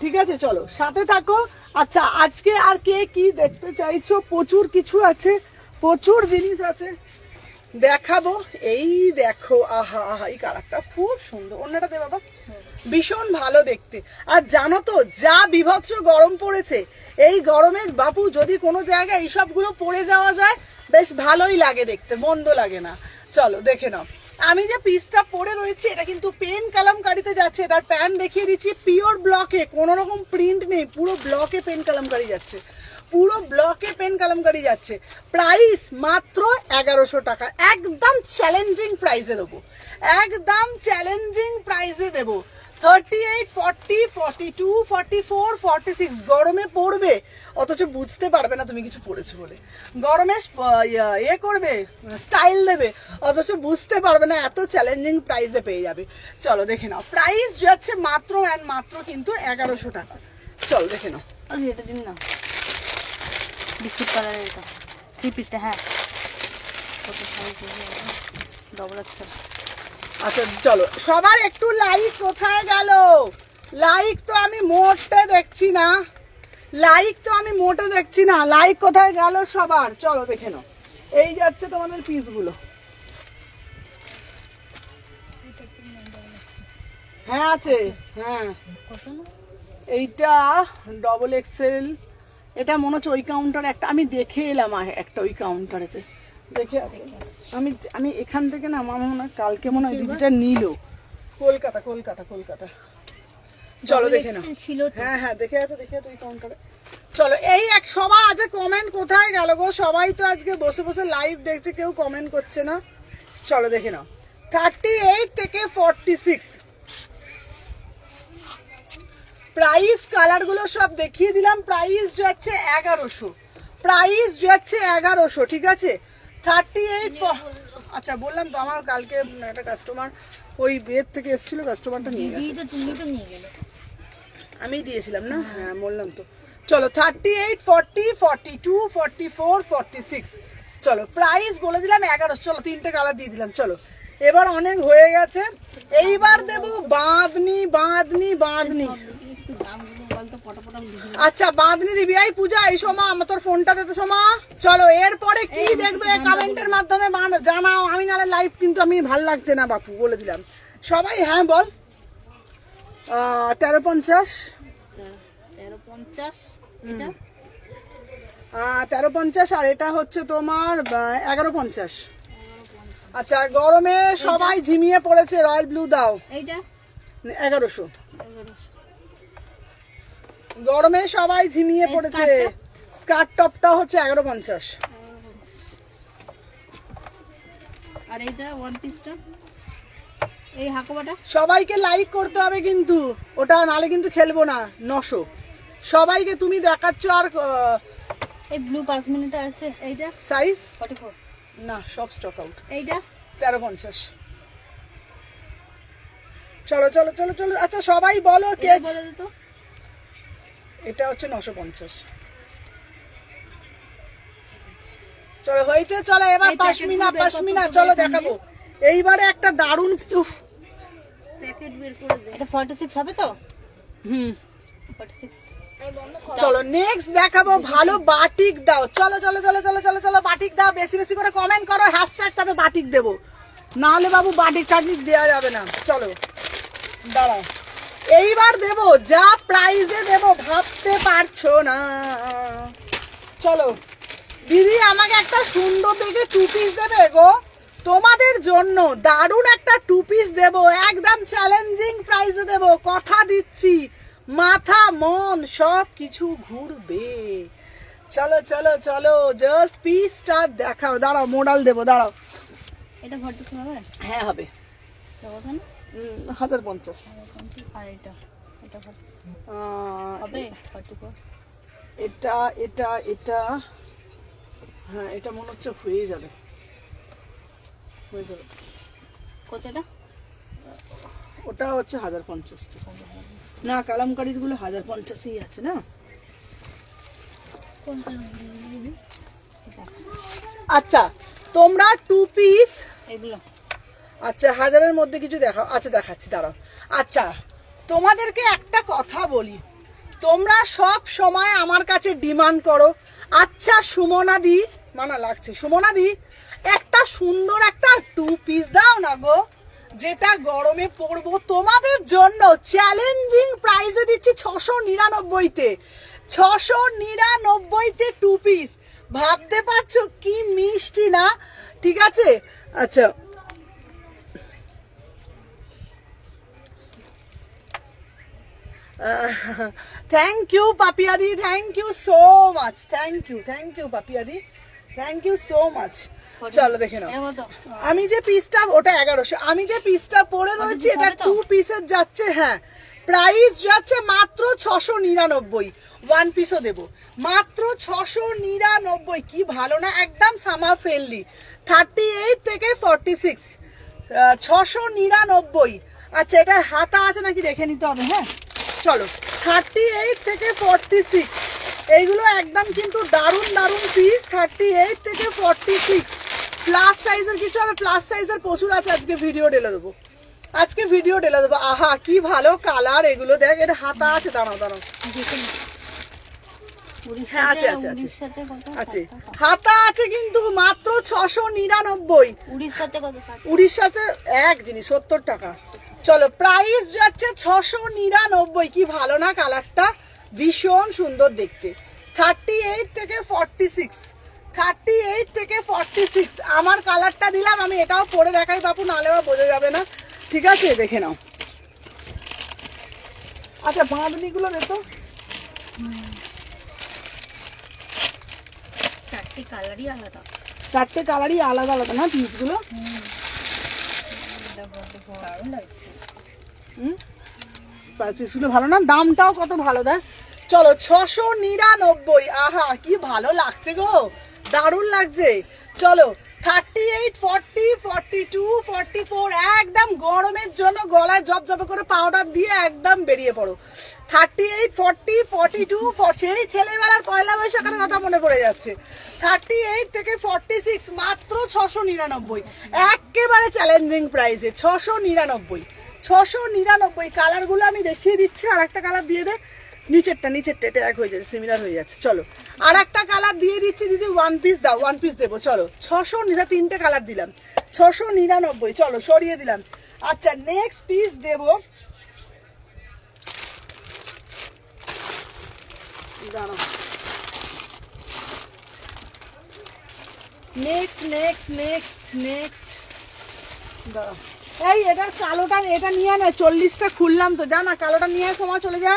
ঠিক আছে চলো সাথে থাকো। আচ্ছা আজকে আর কে কি দেখতে চাইছো, প্রচুর কিছু আছে, প্রচুর জিনিস আছে দেখাবো। এই দেখো, আহা আহা এই কালারটা খুব সুন্দর, অন্যটা দে বাবা, ভীষণ ভালো দেখতে। আর জানো তো যা বিভৎস গরম পড়েছে, এই গরমে বাপু যদি কোনো জায়গায় এইসবগুলো পরে যাওয়া যায় বেশ ভালোই লাগে দেখতে, মন্দ লাগে না। চলো দেখে নাও, আমি যে পিসটা পরে রয়েছি এটা কিন্তু পেন কালামকারিতে যাচ্ছে। এটার প্যান্ট দেখিয়ে দিচ্ছি, পিওর ব্লকে, কোনো রকম প্রিন্ট নেই, পুরো ব্লকে পেন কালামকারি যাচ্ছে, পুরো ব্লকে পেন কালামকারি যাচ্ছে। প্রাইস মাত্র 1100 টাকা, একদম চ্যালেঞ্জিং প্রাইসে দেবো, একদম চ্যালেঞ্জিং প্রাইসে দেবো। 38, 40, 42, 44, 46 গরমে পড়বে, অথচ বুঝতে পারবে না তুমি কিছু পড়েছো বলে। গরমে এ করবে, স্টাইল দেবে, অথচ বুঝতে পারবে না, এত চ্যালেঞ্জিং প্রাইসে পেয়ে যাবে। চলো দেখে নাও, প্রাইস যাচ্ছে মাত্র অ্যান্ড মাত্র কিন্তু 1100 টাকা। চলো দেখে নাও, এটা দিন না, বিস্কুট কালারের এটা 3 পিসটা, হ্যাঁ ডবল এক্সেল। আচ্ছা চলো সবার একটু লাইক কোথায় গেল, লাইক তো আমি মোটে দেখছি না, লাইক তো আমি মোটে দেখছি না, লাইক কোথায় গেল সবার? চলো দেখে নাও, এই যাচ্ছে তোমাদের পিসগুলো। হ্যাঁ আছে, হ্যাঁ কত না? এইটা ডবল এক্সেল, এটা মনে হচ্ছে ওই কাউন্টার একটা আমি দেখে এলাম, একটা ওই কাউন্টারেতে দেখে আমি আমি এখান থেকে না আমার মনে হয় কালকে মনে হয় দিদিটা নিল, কলকাতা কলকাতা কলকাতা। চলো দেখে নাও, ছিল তো। হ্যাঁ হ্যাঁ দেখে আছো ওই কাউন্টারে। চলো এই এক সবার আজকে কমেন্ট কোথায় গেল গো? সবাই তো আজকে বসে বসে লাইভ দেখছে, কেউ কমেন্ট করছে না। চলো দেখে নাও, 38 থেকে 46 প্রাইস, কালার গুলো সব দেখিয়ে দিলাম। প্রাইস যাচ্ছে 1100, প্রাইস যাচ্ছে 1100, ঠিক আছে? 38 আচ্ছা বললাম তো, আমার কালকে একটা কাস্টমার ওই বেদ থেকে এসেছিল, কাস্টমারটা নিয়ে গেছে। তুমি তো নিয়ে গেলে, আমি দিয়েছিলাম না, হ্যাঁ বললাম তো। চলো 38, 40, 42, 44, 46, চলো প্রাইস বলে দিলাম 1100। চলো 3টে কালার দিয়ে দিলাম। চলো এবার অনেক হয়ে গেছে, এইবার দেবো বাঁধনি বাঁধনি বাঁধনি। একটু দামগুলো বলতো পটাপটা লিখে। আচ্ছা বাঁধনি দিবি, এই পূজা এই সোমা আমার তোর ফোনটা দে তো সোমা। চলো এরপরে কি দেখবে কমেন্টের মাধ্যমে জানাও, আমি নালে লাইভ কিন্তু আমি ভাল লাগছে না বাপু, বলে দিলাম। সবাই হ্যাঁ বল। 1350, 1350 এটা 1350, আর এটা হচ্ছে তোমার 1150। আচ্ছা গরমে সবাই ঝিমিয়ে পড়েছে, রয়্যাল ব্লু দাও, এইটা 1100। গরমে সবাই ঝিমিয়ে পড়েছে, স্কার্ট টপটা হচ্ছে 1150। আর এইটা ওয়ান পিসটা, এই হাকোবাটা সবাইকে লাইক করতে হবে কিন্তু, ওটা নালে কিন্তু খেলবো না। 900 সবাইকে তুমি দেখাচ্ছ। আর এই ব্লু 5 মিনিট আছে, এইটা সাইজ 44, না সব স্টক আউট। এইটা 1350। চলো চলো চলো চলো, আচ্ছা সবাই বলো কে। এটা বলে দে তো। এটা হচ্ছে 950। চলো হয়েছে, চলো এবার এই পাশমিনা প্যাকেটগুলো বের করতে পাশমিনা তো চলো এখান দেখাবো। এইবারে একটা দারুণ প্যাকেট বের করে দে। এটা 46 হবে তো? হুম 46। চলো নেক্সট দেখাবো ভালো বাটিক দাও। চলো চলো চলো চলো চলো চলো বাটিক দাও, বেশি বেশি করে কমেন্ট করো, হ্যাশট্যাগ তবে বাটিক দেবো, নাহলে বাবু বাটিক টাটিক দেওয়া যাবে না। চলো দাঁড়াও, এইবার দেবো যা প্রাইজে দেবো ভাবতে পারছো না। চলো দিদি আমাকে একটা সুন্দর দেখে 2 পিস দেবে গো, তোমাদের জন্য দারুণ একটা 2 পিস দেবো, একদম চ্যালেঞ্জিং প্রাইসে দেবো, কথা দিচ্ছি, মাথা মন সব কিছু ঘুরবে। চলো চলো চলো জাস্ট পিসটা দেখাও। দাঁড়াও মডেল দেবো, দাঁড়াও। এটা 42 হবে? হ্যাঁ হবে, কত না? 1050। আর এটা এটা হবে 44। এটা এটা এটা হ্যাঁ এটা মনে হচ্ছে হয়ে যাবে, হয়ে যাবে। কত এটা? ওটা হচ্ছে 1050 না, কালামকারীর গুলো 1050ই আছে না। কোনটা? আচ্ছা তোমরা 2 পিস, এগুলো আচ্ছা 1000-এর মধ্যে কিছু দেখাও। আচ্ছা দেখাচ্ছি দাঁড়াও। আচ্ছা তোমাদেরকে একটা কথা বলি, তোমরা সব সময় আমার কাছে ডিমান্ড করো, আচ্ছা সুমনা দি, মানা লাগছে সুমনা দি একটা সুন্দর একটা 2 পিস দাও না গো, যেটা গরমে পরবো। তোমাদের জন্য চ্যালেঞ্জিং প্রাইসে দিচ্ছি 699-তে, 699-তে 2 পিস। ভাবতে পারছো কি মিষ্টি না? ঠিক আছে আচ্ছা থ্যাংক ইউ পাপিয়াদি, thank you so much, thank you পাপিয়াদি, থ্যাংক ইউ সো মাচ। চলো দেখে নাও, এটা কত? আমি যে পিসটা ওটা 1100, আমি যে পিসটা পরে রয়েছি এটা 2 পিসের যাচ্ছে, হ্যাঁ প্রাইস যাচ্ছে মাত্র 699, 1 পিসও দেবো মাত্র 699। কি ভালো না, একদম সামার ফ্রেন্ডলি। 38 থেকে 46 699। আচ্ছা এটা হাতা আছে নাকি দেখে নিতে হবে। হ্যাঁ চলো 38 থেকে 46 এইগুলো একদম কিন্তু দারুণ দারুণ পিস। 38 থেকে 46 প্লাস সাইজের কিছু হবে, প্লাস সাইজের প্রচুর আছে। আজকে ভিডিও ঢেলে দেবো, আজকে ভিডিও ঢেলে দেবো। আহা কি ভালো কালার এগুলো, দেখ এটা হাতা আছে, দাঁড়াও দাঁড়াও হ্যাঁ আছে আছে আছে উড়িষ্যাতে কত? আছে, হাতা আছে কিন্তু মাত্র 699। উড়িষ্যাতে কত? 60? উড়িষ্যাতে এক জিনিস 70 টাকা। চলো প্রাইস যাচ্ছে 699। কি ভালো না কালারটা, ভীষণ সুন্দর দেখতে। 38 থেকে 46, 38 থেকে 46 আমার কালারটা দিলাম। আমি এটাও পরে দেখাই বাপু, নাহলে বা বোঝা যাবে না, ঠিক আছে? দেখে নাও। আচ্ছা বাঁধনিগুলো দেখো, চারটি কালারই আলাদা। চারটে কালারই আলাদা আলাদা না পিসগুলো। দারুণ লাগছে। পিসগুলো ভালো না, দামটাও কত ভালো দেয়। চলো 699। আহা কি ভালো লাগছে গো, দারুণ লাগছে। চলো 38, 40, 42, 44 একদম গরমের জন্য গলায় জবজবে করে পাউডার দিয়ে একদম বেরিয়ে পড়ো। 38, 40, 42, সেই ছেলেবেলার পয়লা বৈশাখের কথা মনে পড়ে যাচ্ছে। 38 থেকে 46 মাত্র 699, একেবারে চ্যালেঞ্জিং প্রাইসে 699। 699 কালারগুলো আমি দেখিয়ে দিচ্ছি। আর একটা কালার দিয়ে দে, নিচেরটা এটা এক হয়ে যাচ্ছে, সিমিলার হয়ে যাচ্ছে। চলো আর একটা কালার দিয়ে দিচ্ছি দিদি, ওয়ান পিস দাও, ওয়ান পিস দেবো। চলো 600, তিনটে কালার দিলাম, 699। চলো সরিয়ে দিলাম। আচ্ছা নেক্সট পিস দেবো, দাঁড়াও, নেক্সট দাঁড়াও। এই এটা কালোটা, এটা নিয়ে না, 40টা খুললাম তো, জানা কালোটা নিয়ে সময় চলে যা।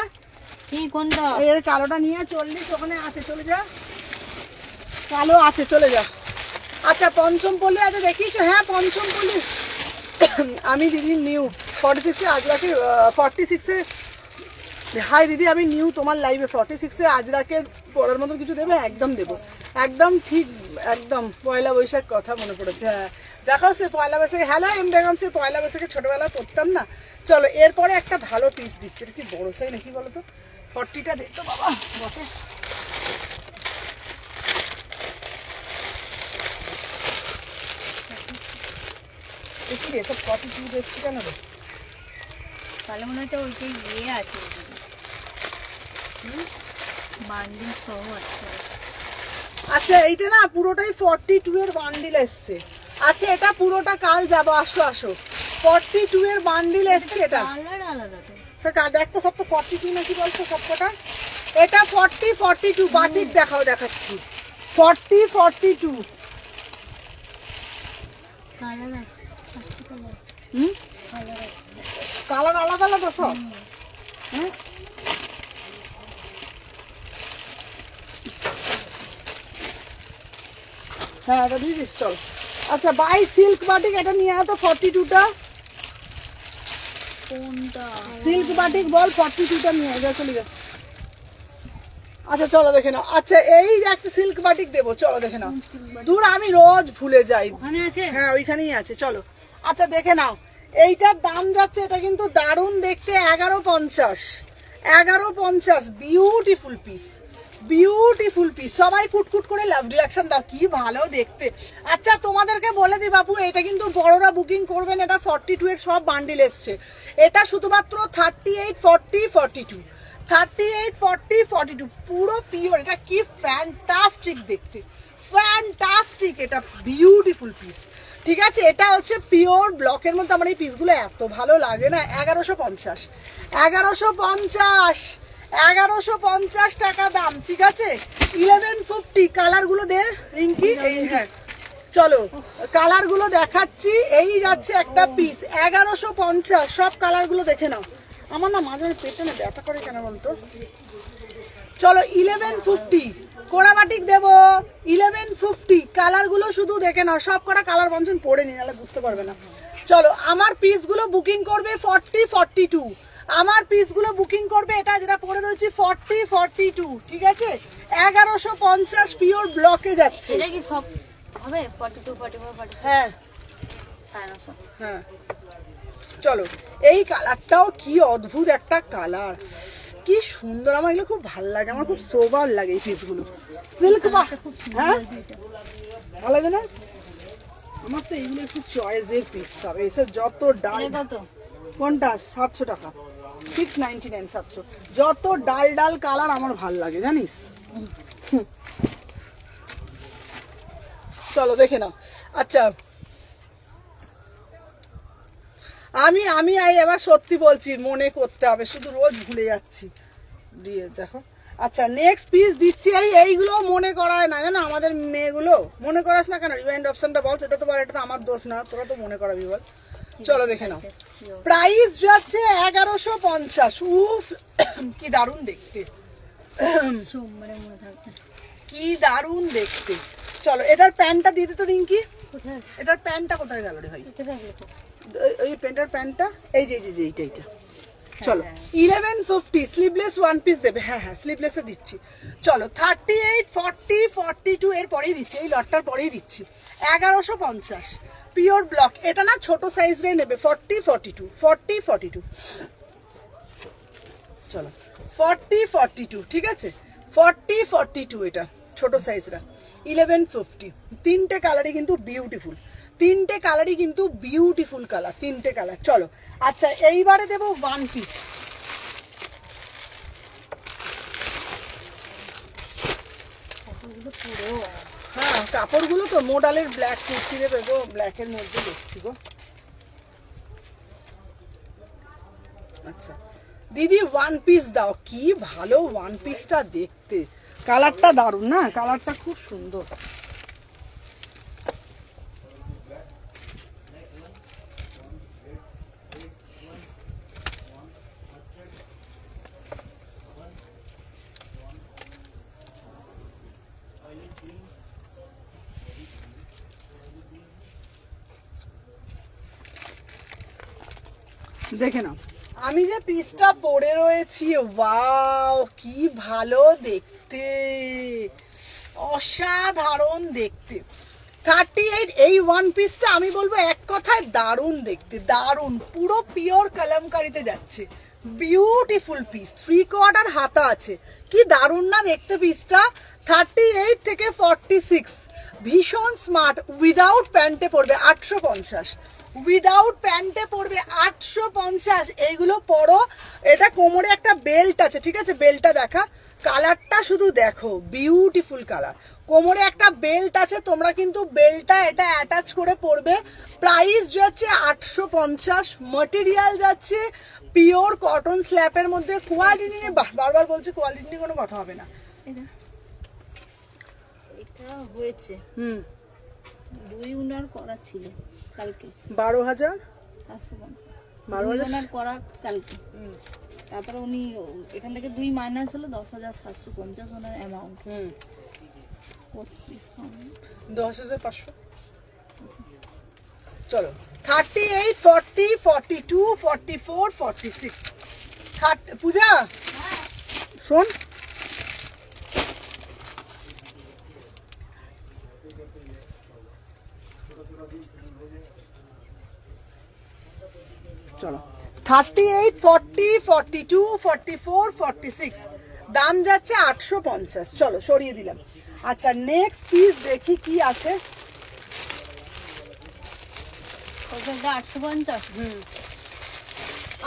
কি কোনটা? এর কালোটা নিয়ে 40 ওখানে আছে, চলে যা, কালো আছে, চলে যা। আচ্ছা পঞ্চম পল্লী আছে দেখিয়েছো? হ্যাঁ পঞ্চম পল্লী আমি দিদি নিউ 46-এ আজরাকে 46-এ। হাই দিদি আমি নিউ তোমার লাইভে 46-এ আজরাকের পড়ার মতো কিছু দেবে? একদম দেবো, একদম ঠিক, একদম পয়লা বৈশাখ কথা মনে পড়েছে। হ্যাঁ দেখো সে পয়লা বৈশাখে, হ্যালো এম বেগম, সে পয়লা বৈশাখে ছোটবেলা পড়তাম না। চলো এরপরে একটা ভালো পিস দিচ্ছে, এটা কি বড় সাইজ নাকি বলো তো? 40টা দেখতো বাবা বটে। দেখি রে সব 42 দেখছি কেন রে? তাহলে মনে হচ্ছে ওইটাই ইয়ে আছে, বান্ডিল সহ আছে। আচ্ছা এইটা না পুরোটাই 42 এর বান্ডিল এসছে। আচ্ছা এটা পুরোটা কাল যাবো, আসো আসো। 42 এর বান্ডিল এসছে এটা। কালার আলাদা তো। সেটা দেখ তো, সব তো 42 নাকি বলছো সবকটা? এটা 40, 42 বাটিক দেখাও, দেখাচ্ছি 40, 42। কালার আছে, কালার হুম কালার আছে। কালার আলাদা আলাদা সব। হ্যাঁ হ্যাঁ এটা দিয়ে দিস চল। আচ্ছা বাই সিল্ক বাটিক এটা নিয়ে আয় তো 42টা। কোনটা? সিল্ক বাটিক বল 42টা নিয়ে যা, চলে যা। আচ্ছা চলো দেখে নাও। আচ্ছা এই একটা সিল্ক বাটিক দেবো, চলো দেখে নাও। দূর আমি রোজ ভুলে যাই। ওখানে আছে? হ্যাঁ ওইখানেই আছে, চলো। আচ্ছা দেখে নাও, এইটার দাম যাচ্ছে, এটা কিন্তু দারুণ দেখতে, 1150। 1150 বিউটিফুল পিস, বিউটিফুল পিস। সবাই কুটকুট করে লাভ রিয়াকশন দাও, কি ভালো দেখতে। আচ্ছা তোমাদেরকে বলে দিই বাপু, এটা কিন্তু বড়রা বুকিং করবেন, এটা 42 এর সব বান্ডিল এসছে। এটা শুধুমাত্র 38, 40, 42, 38, 40, 42 পুরো পিওর। এটা কি ফ্যান্টাস্টিক দেখতে, ফ্যান্টাস্টিক, এটা বিউটিফুল পিস। ঠিক আছে, এটা হচ্ছে পিওর ব্লকের মধ্যে। আমার এই পিসগুলো এত ভালো লাগে না। 1150, 1150, 1150 টাকা দাম। ঠিক আছে 1150। কালারগুলো দে রিঙ্কি, এই হ্যাঁ চলো কালারগুলো দেখাচ্ছি। এই যাচ্ছে একটা পিস 1150, সব কালারগুলো দেখে নাও। আমার না মাঝে পেটে না ব্যথা করে কেন বলতো। চলো 1150 কোড়াবাটিক দেবো, 1150। কালারগুলো শুধু দেখে নাও, সব কটা কালার বঞ্চন পড়ে নি, নাহলে বুঝতে পারবে না। চলো আমার পিসগুলো বুকিং করবে 40, 42। আমার পিসগুলো বুকিং করবে, এটা যেটা পড়ে রয়েছে 40, 42। ঠিক আছে 1150 পিওর ব্লকে যাচ্ছে। এটা কি সব হবে? 42, 44, 46? হ্যাঁ 950। হ্যাঁ চলো এই কালারটাও কি অদ্ভুত একটা কালার, কি সুন্দর। আমার এগুলো খুব ভালো লাগে, আমার খুব সোবার লাগে এই পিসগুলো। সিল্ক বা হ্যাঁ ভালো লাগে না? আমার তো এইগুলো একটু চয়েসের পিস হবে, এসব যত ডাল। এটা কত? কোনটা? 700 টাকা, 699, 700। যত ডাল ডাল কালার আমার ভাল লাগে জানিস। চলো দেখে নাও। আচ্ছা আমি এবার সত্যি বলছি, মনে করতে হবে, শুধু রোজ ভুলে যাচ্ছি দিয়ে দেখো। আচ্ছা নেক্সট পিস দিচ্ছি, এইগুলো মনে করায় না জানো আমাদের মেয়েগুলো, মনে করাস না কেন? রিমাইন্ড অপশনটা বল, সেটা তো বল, এটা তো আমার দোষ না, তোরা তো মনে করাবি বল। চলো দেখে নাও, প্রাইস যাচ্ছে 1150। উফ কি দারুণ দেখতে, সোমবারে মনে থাকবে। কি দারুণ দেখতে। চলো এটার প্যান্টটা দিয়ে দে তো রিঙ্কি, কোথায় এটার প্যান্টটা কোথায় গেল রে ভাই? এটা থাকলে তো এই প্যান্টের প্যান্টটা এই যে এইটা। চলো 1150 স্লিভলেস ওয়ান পিস দেবে। হ্যাঁ হ্যাঁ স্লিভলেসে দিচ্ছি। চলো 38 40 42 এর পরেই দিচ্ছি, এই লটটার পরেই দিচ্ছি 1150 পিওর ব্লক। এটা না ছোট সাইজ রে নেবে 40 42 40 42। চলো 40 42 ঠিক আছে, 40 42 এটা ছোট সাইজরা 1150। তিনটে কালারই কিন্তু বিউটিফুল, তিনটে কালারই কিন্তু বিউটিফুল কালার, তিনটে কালার। চলো আচ্ছা এইবারে দেবো ওয়ান পিস। কাপড়গুলো পুরো হ্যাঁ কাপড়গুলো তো মোডালের ব্ল্যাক কুর্তি দেবে গো, ব্ল্যাকের মধ্যে দেখছি গো। আচ্ছা দিদি ওয়ান পিস দাও, কি ভালো ওয়ান পিসটা দেখতে, কালারটা দারুণ না, কালারটা খুব সুন্দর। দেখে নাও আমি যে পিসটা পরে রয়েছি, ওয়াও কি ভালো দেখতে, অসাধারণ দেখতে। 38 এই ওয়ান পিসটা আমি বলবো এক কথায় দারুণ দেখতে, দারুণ, পুরো পিওর কালামকারিতে যাচ্ছে, বিউটিফুল পিস, 3/4 হাতা আছে, কি দারুণ না দেখতে পিসটা। 38 থেকে 46 ভীষণ স্মার্ট, উইদাউট প্যান্টে পড়বে 850, উইদাউট প্যান্টে পড়বে 850। এইগুলো পরো, এটা কোমরে একটা বেল্ট আছে, ঠিক আছে বেল্টটা দেখা, কালারটা শুধু দেখো, বিউটিফুল কালার, কোমরে একটা বেল্ট আছে, তোমরা কিন্তু বেল্টটা এটা অ্যাটাচ করে পরবে। প্রাইস যাচ্ছে 850, ম্যাটেরিয়াল যাচ্ছে পিওর কটন স্ল্যাপের মধ্যে। কোয়ালিটি নিয়ে বারবার বলছি, কোয়ালিটি নিয়ে কোনো কথা হবে না। এটা হয়েছে দুই উনার করা ছিল কালকে 12,000 750 উনার করা কালকে। তারপরে উনি এখান থেকে 2 মাইনাস হলো 10,750 ওনার অ্যামাউন্ট। 10,500। চলো 38 40 42 44 46 পূজা শোন, চলো 38 40 42 44 46 দাম যাচ্ছে 850। চলো সরিয়ে দিলাম। আচ্ছা নেক্সট পিস দেখি কি আছে। 850।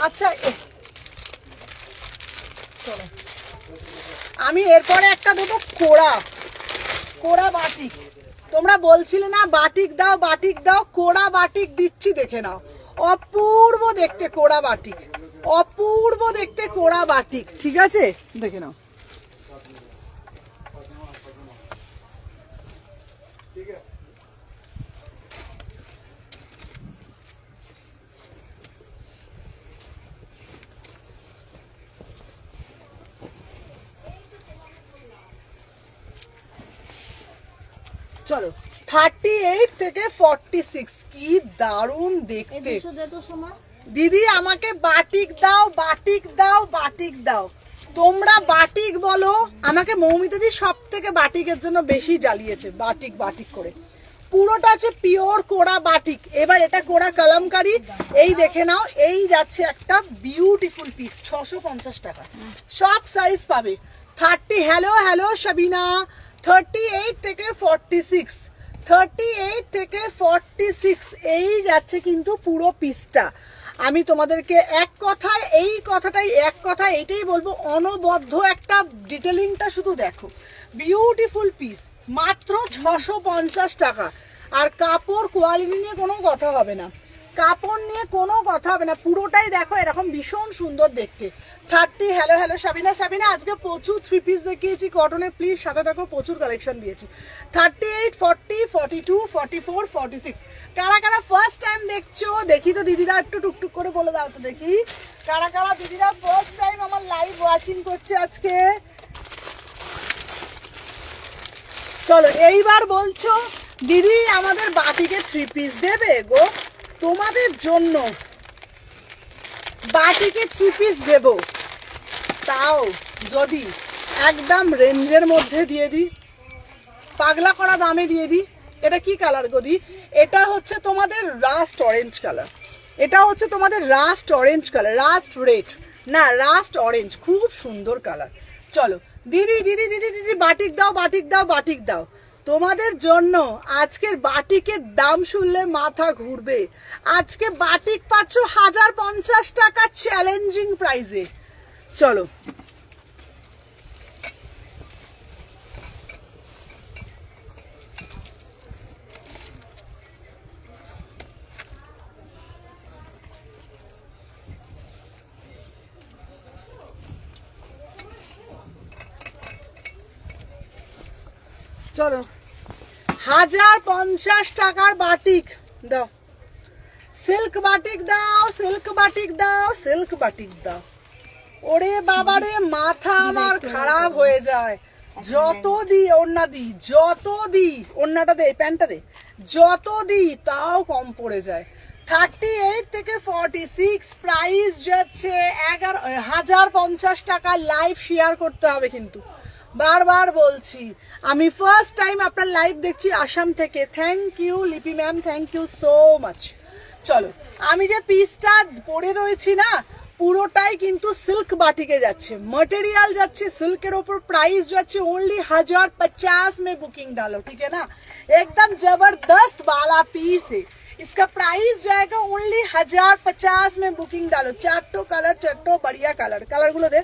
আচ্ছা চলো আমি এরপরে একটা দেবো কোড়া, কোড়া বাটিক। তোমরা বলছিলে না বাটিক দাও বাটিক দাও, কোড়া বাটিক দিচ্ছি, দেখে নাও, অপূর্ব দেখতে কোড়া বাটিক, অপূর্ব দেখতে কোড়া বাটিক, ঠিক আছে দেখে নাও। চলো 38 থেকে 46 কি দারুণ দেখতে। দিদি আমাকে বাটিক দাও বাটিক দাও বাটিক দাও, তোমরা বাটিক বলো আমাকে। মৌমিতা দি সব থেকে বাটিকের জন্য বেশি জ্বালিয়েছে, বাটিক বাটিক করে, পুরোটা আছে পিওর কোড়া বাটিক। এবার এটা কোড়া কালামকারি, এই দেখে নাও, এই যাচ্ছে একটা বিউটিফুল পিস 650 টাকা, সব সাইজ পাবে। 30 হ্যালো হ্যালো সাবিনা, 38 থেকে 46, 38 থেকে 46 এই যাচ্ছে কিন্তু পুরো পিসটা। আমি তোমাদেরকে এক কথায় এইটাই বলবো, অনবদ্য একটা ডিটেলিংটা শুধু দেখো। বিউটিফুল পিস, মাত্র 650 টাকা। আর কাপড় কোয়ালিটি নিয়ে কোনো কথা হবে না, কাপড় নিয়ে কোনো কথা হবে না, পুরোটাই দেখো এরকম ভীষণ সুন্দর দেখতে। 30, হ্যালো সাবিনা আজকে প্রচুর 3 পিস দেখিয়েছি কটনের, প্লিজ সাথে থাকো, প্রচুর কালেকশন দিয়েছি। 38, 40, 42, 44, 46। কারা ফার্স্ট টাইম দেখছো দেখি তো দিদিরা, একটু টুকটুক করে বলে দাও তো দেখি, কারা দিদিরা ফার্স্ট টাইম আমার লাইভ ওয়াচিং করছে আজকে। চলো এইবার বলছো দিদি আমাদের বাটিকে 3 পিস দেবে গো, তোমাদের জন্য বাটিকে 3 পিস দেব, তাও যদি একদম রেঞ্জের মধ্যে দিয়ে দিই, পাগলা করা দামে দিয়ে দিই। এটা কি কালার গদি? এটা হচ্ছে তোমাদের রাস্ট অরেঞ্জ কালার, এটা হচ্ছে তোমাদের rust orange colour, rust red না, রাস্ট অরেঞ্জ, খুব সুন্দর কালার। চলো দিদি বাটিক দাও তোমাদের জন্য। আজকের বাটিকের দাম শুনলে মাথা ঘুরবে। আজকে বাটিক পাচ্ছ 1050 টাকা চ্যালেঞ্জিং প্রাইসে। চলো চলো 1050 টাকার বাটিক দাও, সিল্ক বাটিক দাও। ওরে বাবারে মাথা আমার খারাপ হয়ে যায়, যত দি ওড়নাটা দে, প্যান্টটা দে, যত দি তাও কম পড়ে যায়। 38 থেকে 46 প্রাইস যাচ্ছে 1050 টাকা। লাইভ শেয়ার করতে হবে কিন্তু, বারবার বলছি, আমি ফার্স্ট টাইম আপনার লাইভ দেখছি আসাম থেকে। Thank you Lipi ma'am, thank you so much. চলো আমি যে পিসটা পরে রয়েছি না, পুরোটাই কিন্তু সিল্ক বাটিকে যাচ্ছে, মটেরিয়াল যাচ্ছে সিল্কের ওপর, প্রাইস যাচ্ছে ओनली 1050 में बुकिंग डालो, ठीक है ना। एकदम जबरदस्त वाला पीस है, इसका प्राइस जाएगा ओनली 1050 में बुकिंग डालो। चारटो कलर, चारटो बढ़िया कलर, कलर गुलो दे,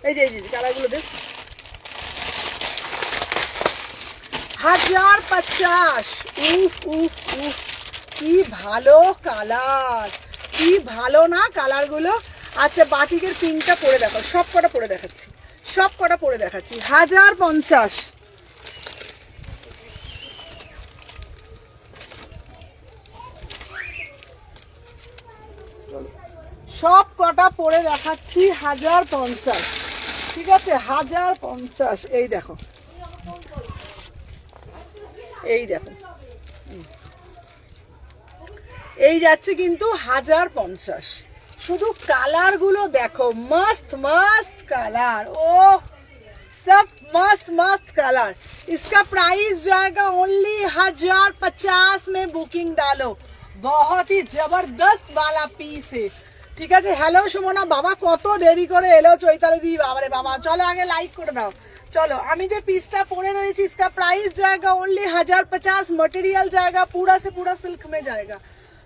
এই যে কালার গুলো দে। 1050, উফ কি ভালো কালার, কি ভালো না কালার গুলো। আচ্ছা বাটিকের পিঙ্কটা পরে দেখো, সব কটা পরে দেখাচ্ছি 1050। সব কটা পরে দেখাচ্ছি 1050, ঠিক আছে 1050। এই দেখো এই যাচ্ছে কিন্তু 1050। শুধু কালার গুলো দেখো, मस्त कलर, ओह सब मस्त कलर। इसका प्राइस जाएगा ओनली 1050 में बुकिंग डालो। बहुत ही जबरदस्त वाला पीस है, ঠিক আছে। হ্যালো সুমনা বাবা, কত দেরি করে এলো চৈতালি দি, বাবারে বাবা। চলো আগে লাইক করে দাও। चलो আমি যে পিসটা পরে রয়েছি, इसका प्राइस जाएगा ओनली 1050। मटेरियल जाएगा पूरा से पूरा सिल्क में जाएगा,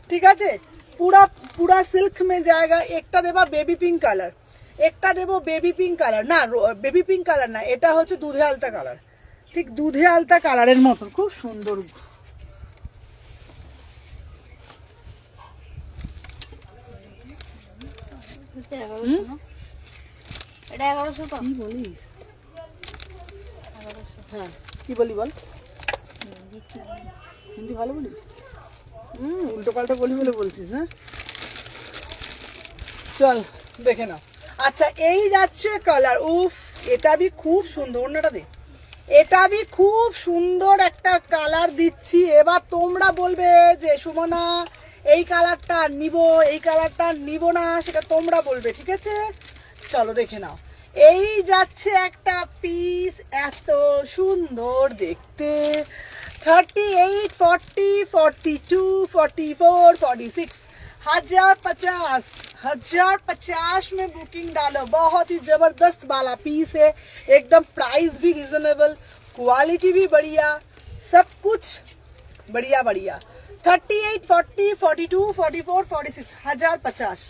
ঠিক আছে, पूरा सिल्क में जाएगा। একটা দেবা বেবি পিঙ্ক কালার, একটা দেবো বেবি পিঙ্ক কালার, না বেবি পিঙ্ক কালার না, এটা হচ্ছে দুধে আলতা কালার, ঠিক দুধে আলতা কালারের মতো, খুব সুন্দর। এটা 1100 তো, কি বলিস? হ্যাঁ কি বলি বল, হিন্দি ভালো বলি, উল্টো পাল্টা বলি বলে বলছিস না। চল দেখে নাও। আচ্ছা এই যাচ্ছে কালার, উফ এটা भी খুব সুন্দর, ওড়নাটা দে, এটা भी খুব সুন্দর একটা কালার দিচ্ছি। এবার তোমরা বলবে যে সুমনা এই কালারটা নিব, এই কালারটা নিব না, সেটা তোমরা বলবে, ঠিক আছে। চলো দেখে নাও। এই যাচ্ছে একটা পিস, এত সুন্দর দেখতে। 38, 40, 42, 44, 46, 1050 में बुकिंग डालो। बहुत ही जबरदस्त वाला पीस है, एकदम प्राइस भी रिजनेबल, क्वालिटी भी बढ़िया, सब कुछ बढ़िया। 38, 40, 42, 44, 46, 1050।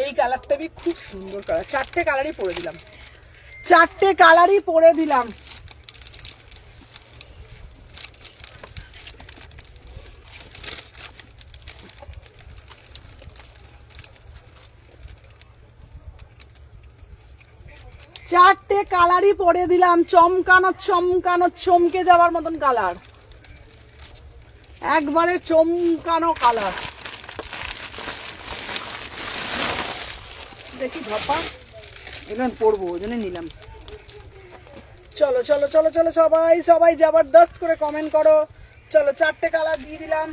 এই কালারটা খুব সুন্দর কালার, চারটে কালারই পরে দিলাম, চারটে কালারই পরে দিলাম। চারটে কালারই পরে দিলাম, চমকানো চমকানো চমকে যাওয়ার মতন কালার, একবারে চমকানো কালার। দেখি ধপা এগুলো পরবো, ওই জন্য নিলাম। চলো চলো চলো চলো সবাই সবাই জবরদস্ত করে কমেন্ট করো। চলো চারটে কালার দিয়ে দিলাম,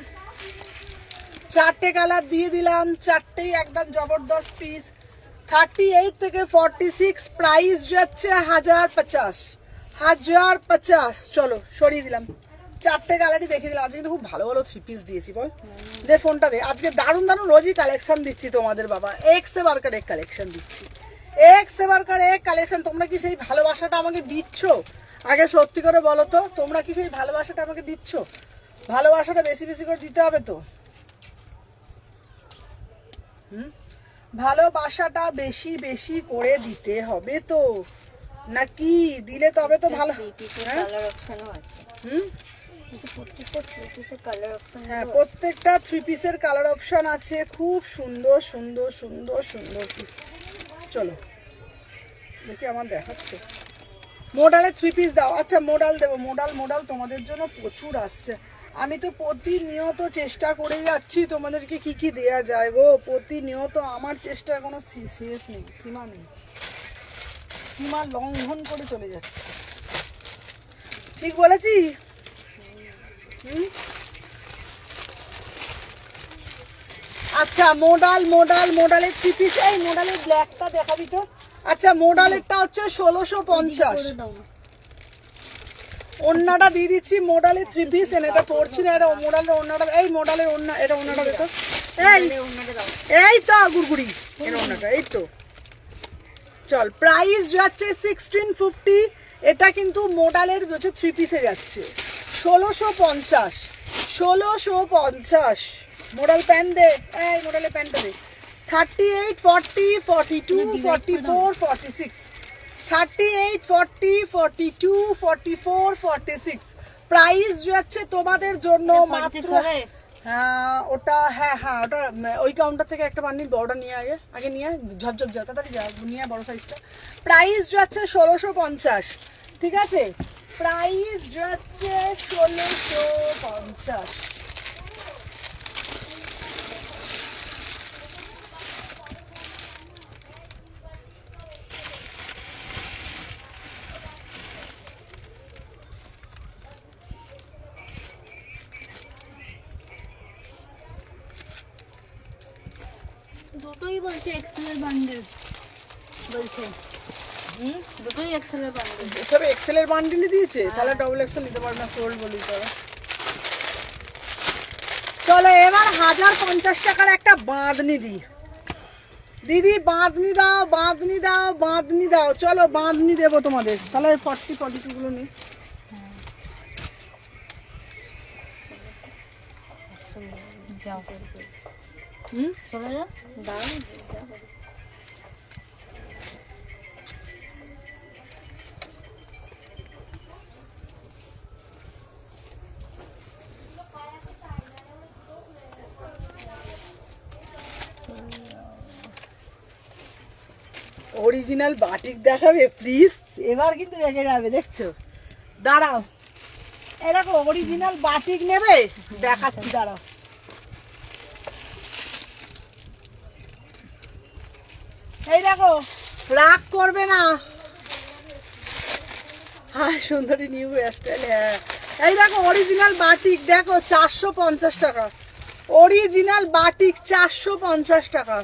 চারটে কালার দিয়ে দিলাম, চারটেই একদম জবরদস্ত পিস। 38 থেকে 46, প্রাইস যাচ্ছে 1050, 1050। চলো সরিয়ে দিলাম, চারটে কালারই দেখে দিলাম। আজকে কিন্তু খুব ভালো ভালো 3 পিস দিয়েছি, বল দে ফোনটা দে। আজকে দারুণ দারুণ রোজই কালেকশন দিচ্ছি তোমাদের বাবা, এক সে বারকার এক কালেকশন দিচ্ছি, এক সে বারকার এক কালেকশন। তোমরা কি সেই ভালোবাসাটা আমাকে দিচ্ছ? আগে সত্যি করে বলো তো, তোমরা কি সেই ভালোবাসাটা আমাকে দিচ্ছ? ভালোবাসাটা বেশি বেশি করে দিতে হবে তো। ভালোবাসাটা বেশি বেশি করে দিতে হবে তো, নাকি? দিলে তবে তো ভালো। হ্যাঁ, প্রত্যেকটা 3 পিসের কালার অপশন আছে, খুব সুন্দর সুন্দর সুন্দর সুন্দর পিস। চলো দেখি আমার দেখাচ্ছে, মোডালে 3 পিস দাও। আচ্ছা মোডাল দেবো, মোডাল মোডাল তোমাদের জন্য প্রচুর আসছে। আমি তো প্রতিনিয়ত চেষ্টা করে যাচ্ছি তোমাদেরকে কি কি দেয়া যায় গো, প্রতিনিয়ত আমার চেষ্টার কোনো শেষ নেই, সীমা নেই, সীমা লঙ্ঘন করে চলে যাচ্ছে। ঠিক বলেছি? আচ্ছা মোডাল মোডাল মোডালের 3 পিস, এই মোডালের ব্ল্যাকটা দেখাবি তো। আচ্ছা মোডালেরটা হচ্ছে 1650, ওন্নাটা দিয়ে দিচ্ছি। মোডালের 3 পিস, এটা পড়ছি না, এটা মোডালের ওন্নাটা, এই মোডালের ওন্না, এটা ওন্নাটা দেখো, এই তো গুড়গুড়ি এর ওন্নাটা, এই তো। চল প্রাইস যাচ্ছে 1650, এটা কিন্তু মোডালের হচ্ছে 3 পিসে যাচ্ছে 1650, 1650। মোডাল প্যান্ট দে, এই মোডালের প্যান্টটা দে। 38, 40, 42, 44, 46, 38, 40, 42, 44, 46। প্রাইস যাচ্ছে তোমাদের জন্য মাত্র, হ্যাঁ ওটা, হ্যাঁ হ্যাঁ ওটা ওই কাউন্টার থেকে একটা বান্ডিল বড়টা নিয়ে আগে নিয়ে ঝপঝপ যা তাড়াতাড়ি যা নিয়ে বড় সাইজটা। প্রাইস যাচ্ছে 1650, ঠিক আছে? প্রাইস যাচ্ছে 1650। দুটোই বলছে এক্সেলের বান্ডেল, বলছে দুটোই এক্সেলের বান্ডেল। সব এক্সেলের বান্ডিলই দিয়েছে, তাহলে ডবল এক্সেল নিতে পারবে না, সোল্ড বলি তো। চলো এবার 1050 টাকার একটা বাঁধনি দিই। দিদি বাঁধনি দাও, বাঁধনি দাও, বাঁধনি দাও। চলো বাঁধনি দেবো তোমাদের, তাহলে 40, 42 গুলো নিই। যাও চলে যাও, দাঁড়ান অরিজিনাল বাটিক দেখাবে প্লিজ, এবার কিন্তু রেখে যাবে, দেখছো? দাঁড়াও, এরকম অরিজিনাল বাটিক নেবে, দেখাচ্ছি, দাঁড়াও। এই দেখো, রাগ করবে না। হ্যাঁ সুন্দরী নিউ স্টাইল, হ্যাঁ। এই দেখো অরিজিনাল বাটিক, দেখো 450 টাকা, অরিজিনাল বাটিক 450 টাকা।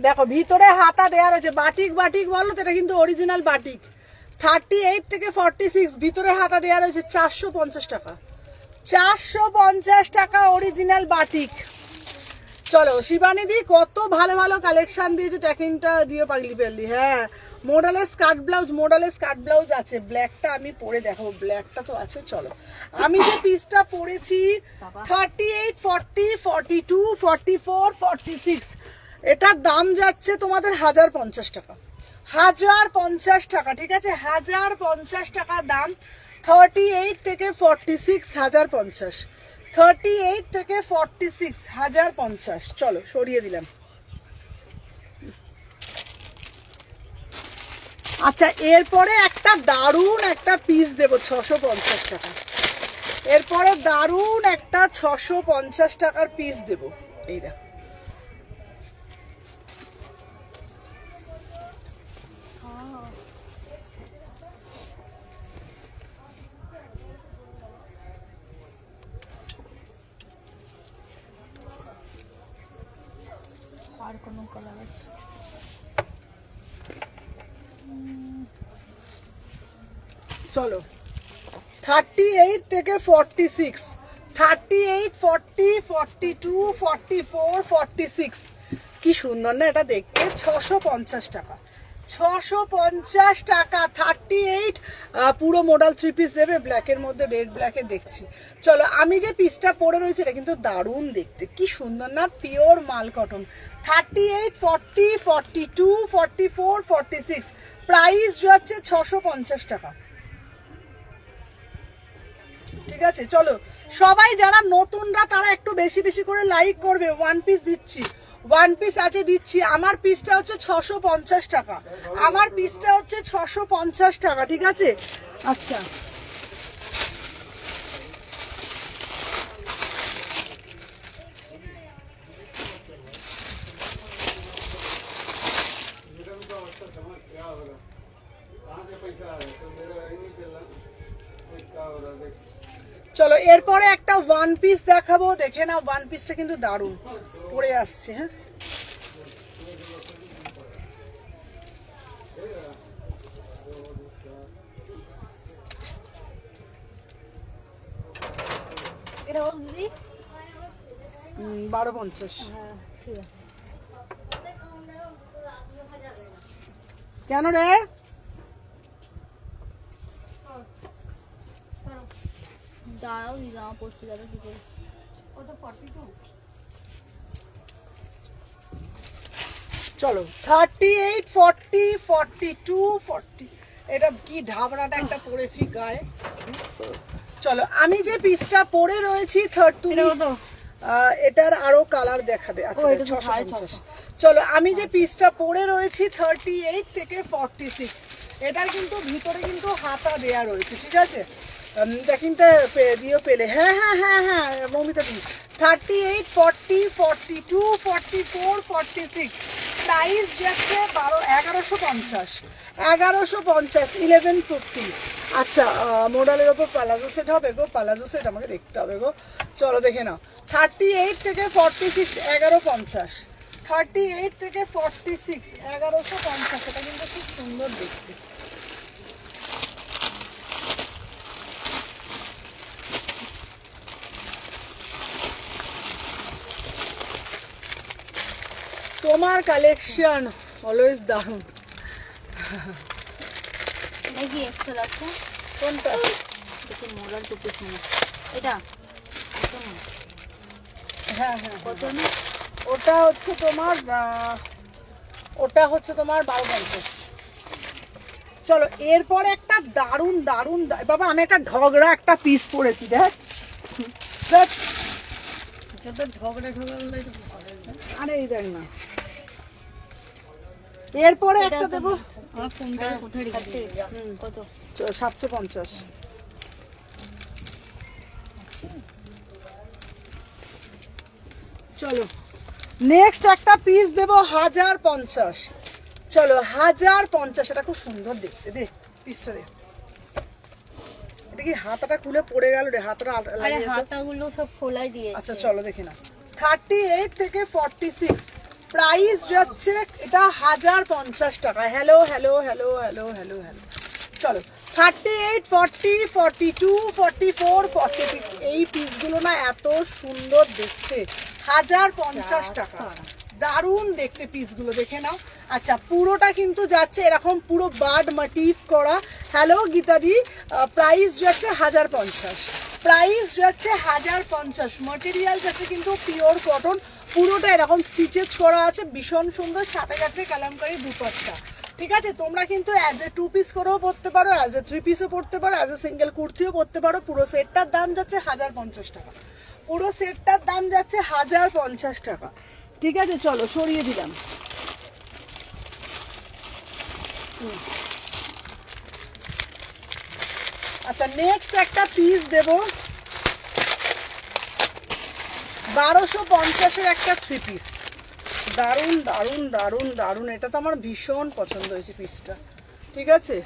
দেখো ভিতরে হাতা দেওয়া রয়েছে, বাটিক বাটিক বলো তো, এটা কিন্তু অরিজিনাল বাটিক। 38 থেকে 46 ভিতরে হাতা দেওয়া রয়েছে, 450 টাকা, 450 টাকা অরিজিনাল বাটিক। চলো শিবানী দি কত ভালো ভালো কালেকশন দিয়েছে, ট্যাকিংটা দিও পাগলি পেলি। হ্যাঁ মডেলের স্কার্ট ব্লাউজ আছে। ব্ল্যাকটা আমি পরে দেখাবো, ব্ল্যাকটা তো আছে। চলো আমি যে পিসটা পরেছি 38, 40, 42, 44, 46, এটার দাম যাচ্ছে তোমাদের 1050 টাকা। 1050 টাকা, ঠিক আছে? 1050 টাকা দাম। 38 থেকে 46 1050, 38 থেকে 46 1050। চলো সরিয়ে দিলাম। আচ্ছা, এরপরে একটা দারুণ একটা পিস দেবো 650 টাকা। এরপরে দারুণ একটা 650 টাকার পিস দেবো। এই দেখো, আর কোনো কালার আছে? চলো 38 থেকে 46, 38, 40, 42, 44, 46। কি সুন্দর না এটা দেখতে? 650 টাকা, 650 টাকা। 38 পুরো মডেল 3 পিস দেবে, ব্ল্যাকের মধ্যে রেড ব্ল্যাকে দেখছি। চলো আমি যে পিসটা পরে রয়েছে এটা কিন্তু দারুণ দেখতে, কি সুন্দর না? পিওর মাল কটন। 38, 40, 42, 44, 46, প্রাইস যাচ্ছে 650 টাকা, ঠিক আছে? চলো সবাই যারা নতুনরা তারা একটু বেশি বেশি করে লাইক করবে। ওয়ান পিস দিচ্ছি, ওয়ান পিস আছে দিচ্ছি। আমার পিসটা হচ্ছে 650 টাকা, আমার পিসটা হচ্ছে 650 টাকা, ঠিক আছে? আচ্ছা, চলো এরপরে একটা ওয়ান পিস দেখাবো, দেখে নাও। ওয়ান পিসটা কিন্তু দারুণ পরে আসছে। হ্যাঁ, এটা বল দিদি। 1250। হ্যাঁ ঠিক আছে। কেন রে? দাঁড়াও, জামা পড়তে যাবে কি করে? চলো 38, 40, 42, 40, এটা কি ঢাবড়াটা একটা পরেছি গায়ে। চলো আমি যে পিসটা পরে রয়েছি এটার আরো কালার দেখাবে। আচ্ছা 650। চলো আমি যে পিসটা পরে রয়েছি 38 থেকে 46, এটার কিন্তু ভিতরে কিন্তু হাতা দেয়া রয়েছে, ঠিক আছে? এটা কিন্তু দিও পেলে। হ্যাঁ হ্যাঁ হ্যাঁ হ্যাঁ মমিতা দি। 38, 40, 42, 44, 46, প্রাইস যাচ্ছে 1150, 1150, 1150। আচ্ছা, মডেলের ওপর পালাজো সেট হবে গো, পালাজো সেট আমাকে দেখতে হবে গো। চলো দেখে নাও। 38 থেকে 46 1150, 38 থেকে 46 1150। এটা কিন্তু খুব সুন্দর দেখতে। তোমার কালেকশন অলওয়েজ দারুণ। নাকি এক্সেল আছে? কোনটা? দেখুন মডেল টু পিস নেই এটা। হ্যাঁ হ্যাঁ, কত না? ওটা হচ্ছে তোমার 1250। চলো এরপরে একটা দারুণ দারুণ বাবা, আমি একটা ঢগড়া একটা পিস পরেছি, দেখ। ঝগড়া আরে এই দেখ না। এরপরে একটা দেবো। আমার ফোনটা কোথায় রেখেছি? কত? 750। চলো নেক্সট একটা পিস দেবো 1050। চলো 1050, এটা খুব সুন্দর দেখতে। দে পিসটা দে। এটা কি হাতাটা খুলে পড়ে গেল রে? হাতটা আরে হাতাগুলো সব খোলাই দিয়ে। আচ্ছা চলো দেখে না। 38 থেকে 46, প্রাইস যাচ্ছে এটা 1050 টাকা। Hello hello hello hello hello hello. চলো 38, 40, 42, 44, 46, এই পিসগুলো না এত সুন্দর দেখতে। 1050 টাকা, দারুণ দেখতে পিসগুলো, দেখে নাও। আচ্ছা পুরোটা কিন্তু যাচ্ছে এরকম পুরো বার্ড মোটিভ করা। হ্যালো গীতাদি, প্রাইস যাচ্ছে 1050, প্রাইস যাচ্ছে 1050। মেটেরিয়াল যাচ্ছে কিন্তু পিওর কটন, পুরোটা এরকম স্টিচেস করা আছে, ভীষণ সুন্দর। সাথে যাচ্ছে কালামকারী দুপাট্টা, ঠিক আছে। তোমরা কিন্তু অ্যাজ এ 2 পিস করেও পরতে পারো, অ্যাজ এ 3 পিসও পরতে পারো, অ্যাজ এ সিঙ্গেল কুর্তিও পরতে পারো। পুরো সেটটার দাম যাচ্ছে 1050 টাকা, পুরো সেটটার দাম যাচ্ছে 1050 টাকা, ঠিক আছে। চলো সরিয়ে দিলাম। আচ্ছা নেক্সট একটা পিস দেব 1250-এর একটা 3 পিস। দারুণ দারুণ দারুণ দারুণ, এটা তো আমার ভীষণ পছন্দ হয়েছে পিসটা, ঠিক আছে।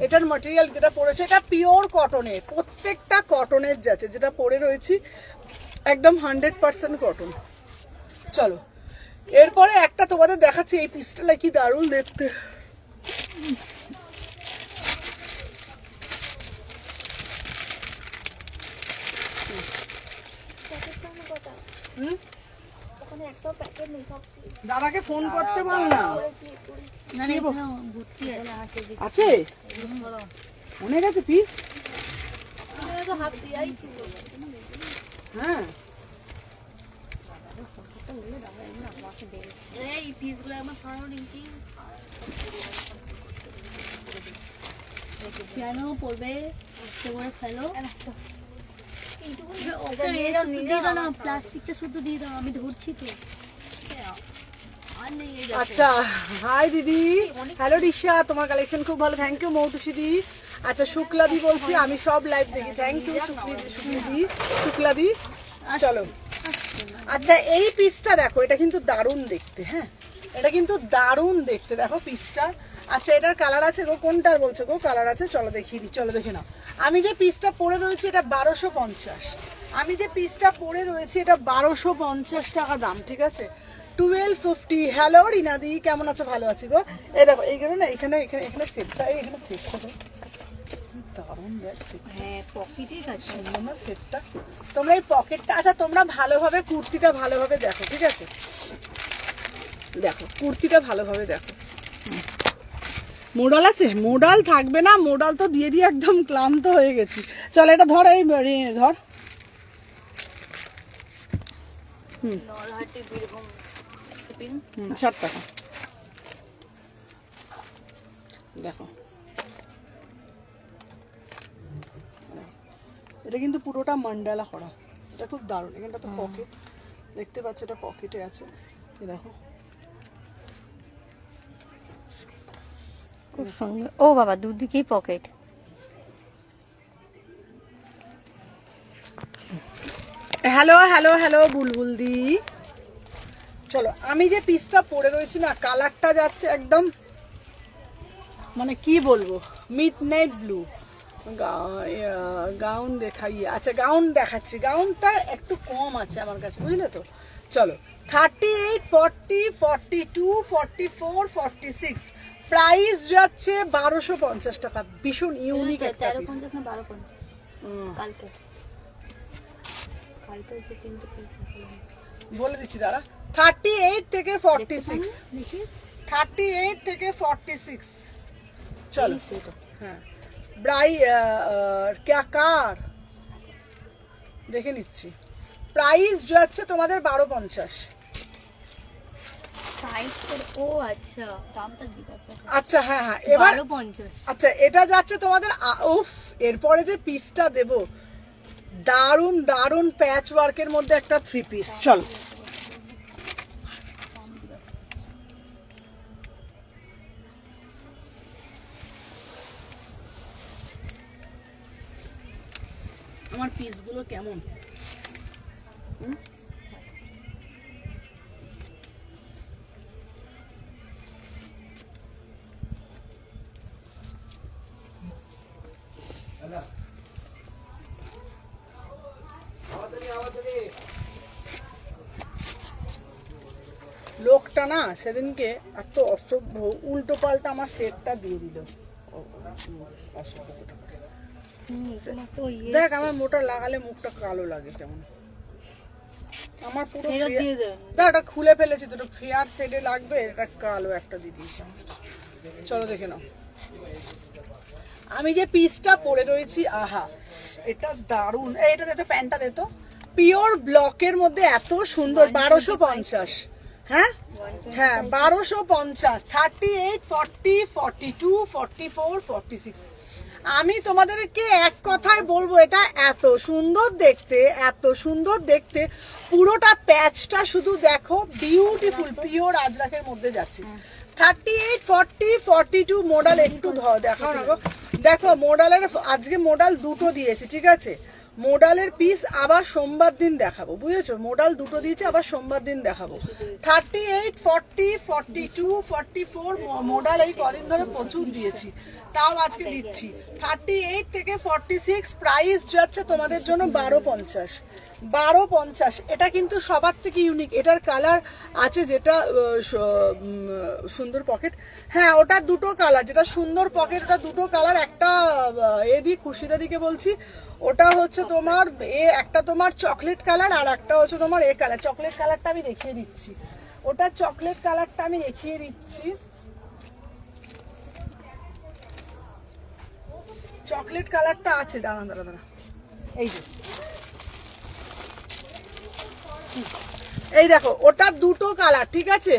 এটার ম্যাটেরিয়াল যেটা পড়েছে এটা পিওর কটনের, প্রত্যেকটা কটনের যাচ্ছে, যেটা পরে রয়েছি একদম 100% কটন। চলো এরপরে একটা তোমাদের দেখাচ্ছি, এই পিসটা কি দারুণ দেখতে। দাদাকে ফোন করতে বল না। না না এখানে ভর্তি আছে অনেক আছে পিস। হ্যাঁ এই পিসগুলো আমার সরানো রিঙ্কি কেন পড়বে করে ফেলো। ওকে এটা দিয়ে দাও না, প্লাস্টিকটা শুধু দিয়ে দাও, আমি ধরছি তো। আচ্ছা হাই দিদি, হ্যালো রিশা, তোমার কালেকশন খুব ভালো, থ্যাংক ইউ মৌটুসি দি। আচ্ছা শুক্লাদি বলছি, আমি সব লাইভ দেখি, থ্যাংক ইউ শুক্লাদি। চলো আচ্ছা এই পিসটা দেখো, এটা কিন্তু দারুণ দেখতে, হ্যাঁ এটা কিন্তু দারুণ দেখতে, দেখো পিসটা। আচ্ছা এটার কালার আছে গো, কোনটার বলছো গো কালার আছে? চলো দেখিয়ে দিই, চলো দেখে নাও। আমি যে পিসটা পরে রয়েছে এটা 1250, আমি যে পিসটা পরে রয়েছে এটা 1250 টাকা দাম, ঠিক আছে। 1250। হ্যালো রিনাদি, কেমন আছো? ভালো আছি গো। এই দেখো এইখানে না, এখানে এখানে এখানে সেটটা, এখানে সেটটা দারুণ দেখছি, হ্যাঁ পকেটের কাছে না সেটটা। তোমরা এই পকেটটা, আচ্ছা তোমরা ভালোভাবে কুর্তিটা ভালোভাবে দেখো, ঠিক আছে। দেখো কুর্তিটা ভালোভাবে দেখো। মোডাল আছে? মোডাল থাকবে না, মোডাল তো দিয়ে দিয়ে একদম ক্লান্ত হয়ে গেছি। চল এটা ধর, এই ধর। নলহাটি বীরভূম শিপিং 60 টাকা। দেখো এটা কিন্তু পুরোটা মান্ডালা করা, এটা খুব দারুণ। এখানটা তো পকেট দেখতে পাচ্ছ, এটা পকেটে আছে, দেখো খুব সুন্দর। ও বাবা দুদিকেই পকেট। হ্যালো হ্যালো হ্যালো বুলবুল দি। চলো আমি যে পিসটা পরে রয়েছি না, কালারটা যাচ্ছে একদম মানে কি বলবো, মিডনাইট ব্লু। গাউন দেখাইয়ে, আচ্ছা গাউন দেখাচ্ছি, গাউনটা একটু কম আছে আমার কাছে, বুঝলে তো। চলো 38, 40, 42, 44, 46, প্রাইস যাচ্ছে 1250 টাকা। ভীষণ ইউনিক একটা পিস। 1350 না 1250 কালকে যে তিনটে বলে দিচ্ছি দাঁড়া, 38 থেকে 46, 38 থেকে 46। চলো হ্যাঁ কার দেখে নিচ্ছি। প্রাইস যাচ্ছে তোমাদের 1250। ও আচ্ছা দামটা জিজ্ঞাসা। আচ্ছা হ্যাঁ হ্যাঁ এবার 1250। আচ্ছা এটা যাচ্ছে তোমাদের উফ, এরপরে যে পিসটা দেব দারুন দারুন প্যাচ ওয়ার্কের মধ্যে একটা 3 পিস। চল আমার পিসগুলো কেমন, লোকটা না সেদিনকে এত অসভ্য, উল্টো পাল্টা আমার সেটটা দিয়ে দিল। অসভ্য কোথাকার। দেখ আমার মোটা লাগালে মুখটা কালো লাগে কেমন। আমার পুরো ফেরত দিয়ে দেবেন। এটা খুলে ফেলেছি, দুটো ফেয়ার শেডে লাগবে, এটা কালো একটা দিয়ে দিয়েছি। চলো দেখে নাও, আমি যে পিসটা পরে রয়েছি, আহা এটা দারুণ। এইটা দে তো, প্যান্টটা দে তো। পিওর ব্লকের মধ্যে এত সুন্দর, 1250। হ্যাঁ হ্যাঁ 1250, 38, 40, 42, 44, 46। আমি তোমাদেরকে এক কথায় বলবো, এটা এত সুন্দর দেখতে, এত সুন্দর দেখতে। পুরোটা প্যাচটা শুধু দেখো, বিউটিফুল, পিওর আজরাকের মধ্যে যাচ্ছে। 38, 40, 42 মডেল একটু দেখাও না গো। দেখো মোডালের আজকে মোডাল দুটো দিয়েছি, ঠিক আছে। মোডালের পিস আবার সোমবার দিন দেখাবো, বুঝেছো? মোডাল দুটো দিয়েছি, আবার সোমবার দিন দেখাবো। 38, 40, 42, 44 মোডাল এই কদিন ধরে প্রচুর দিয়েছি, তাও আজকে দিচ্ছি। 38 থেকে 46 প্রাইস যাচ্ছে তোমাদের জন্য 1250। 1250। এটা কিন্তু সবার থেকে ইউনিক। এটার কালার আছে যেটা সুন্দর পকেট, হ্যাঁ ওটা দুটো কালার, যেটা সুন্দর পকেট ওটা দুটো কালার। একটা খুশিদা দিকে বলছি, ওটা হচ্ছে তোমার একটা তোমার চকলেট কালার, আর একটা হচ্ছে তোমার কালার। চকলেট কালারটা আমি দেখিয়ে দিচ্ছি, ওটা চকলেট কালারটা আমি দেখিয়ে দিচ্ছি। চকলেট কালারটা আছে, দাঁড়া দাঁড়া দাঁড়া, এই যে এই দেখো, ওটা দুটো কালার, ঠিক আছে।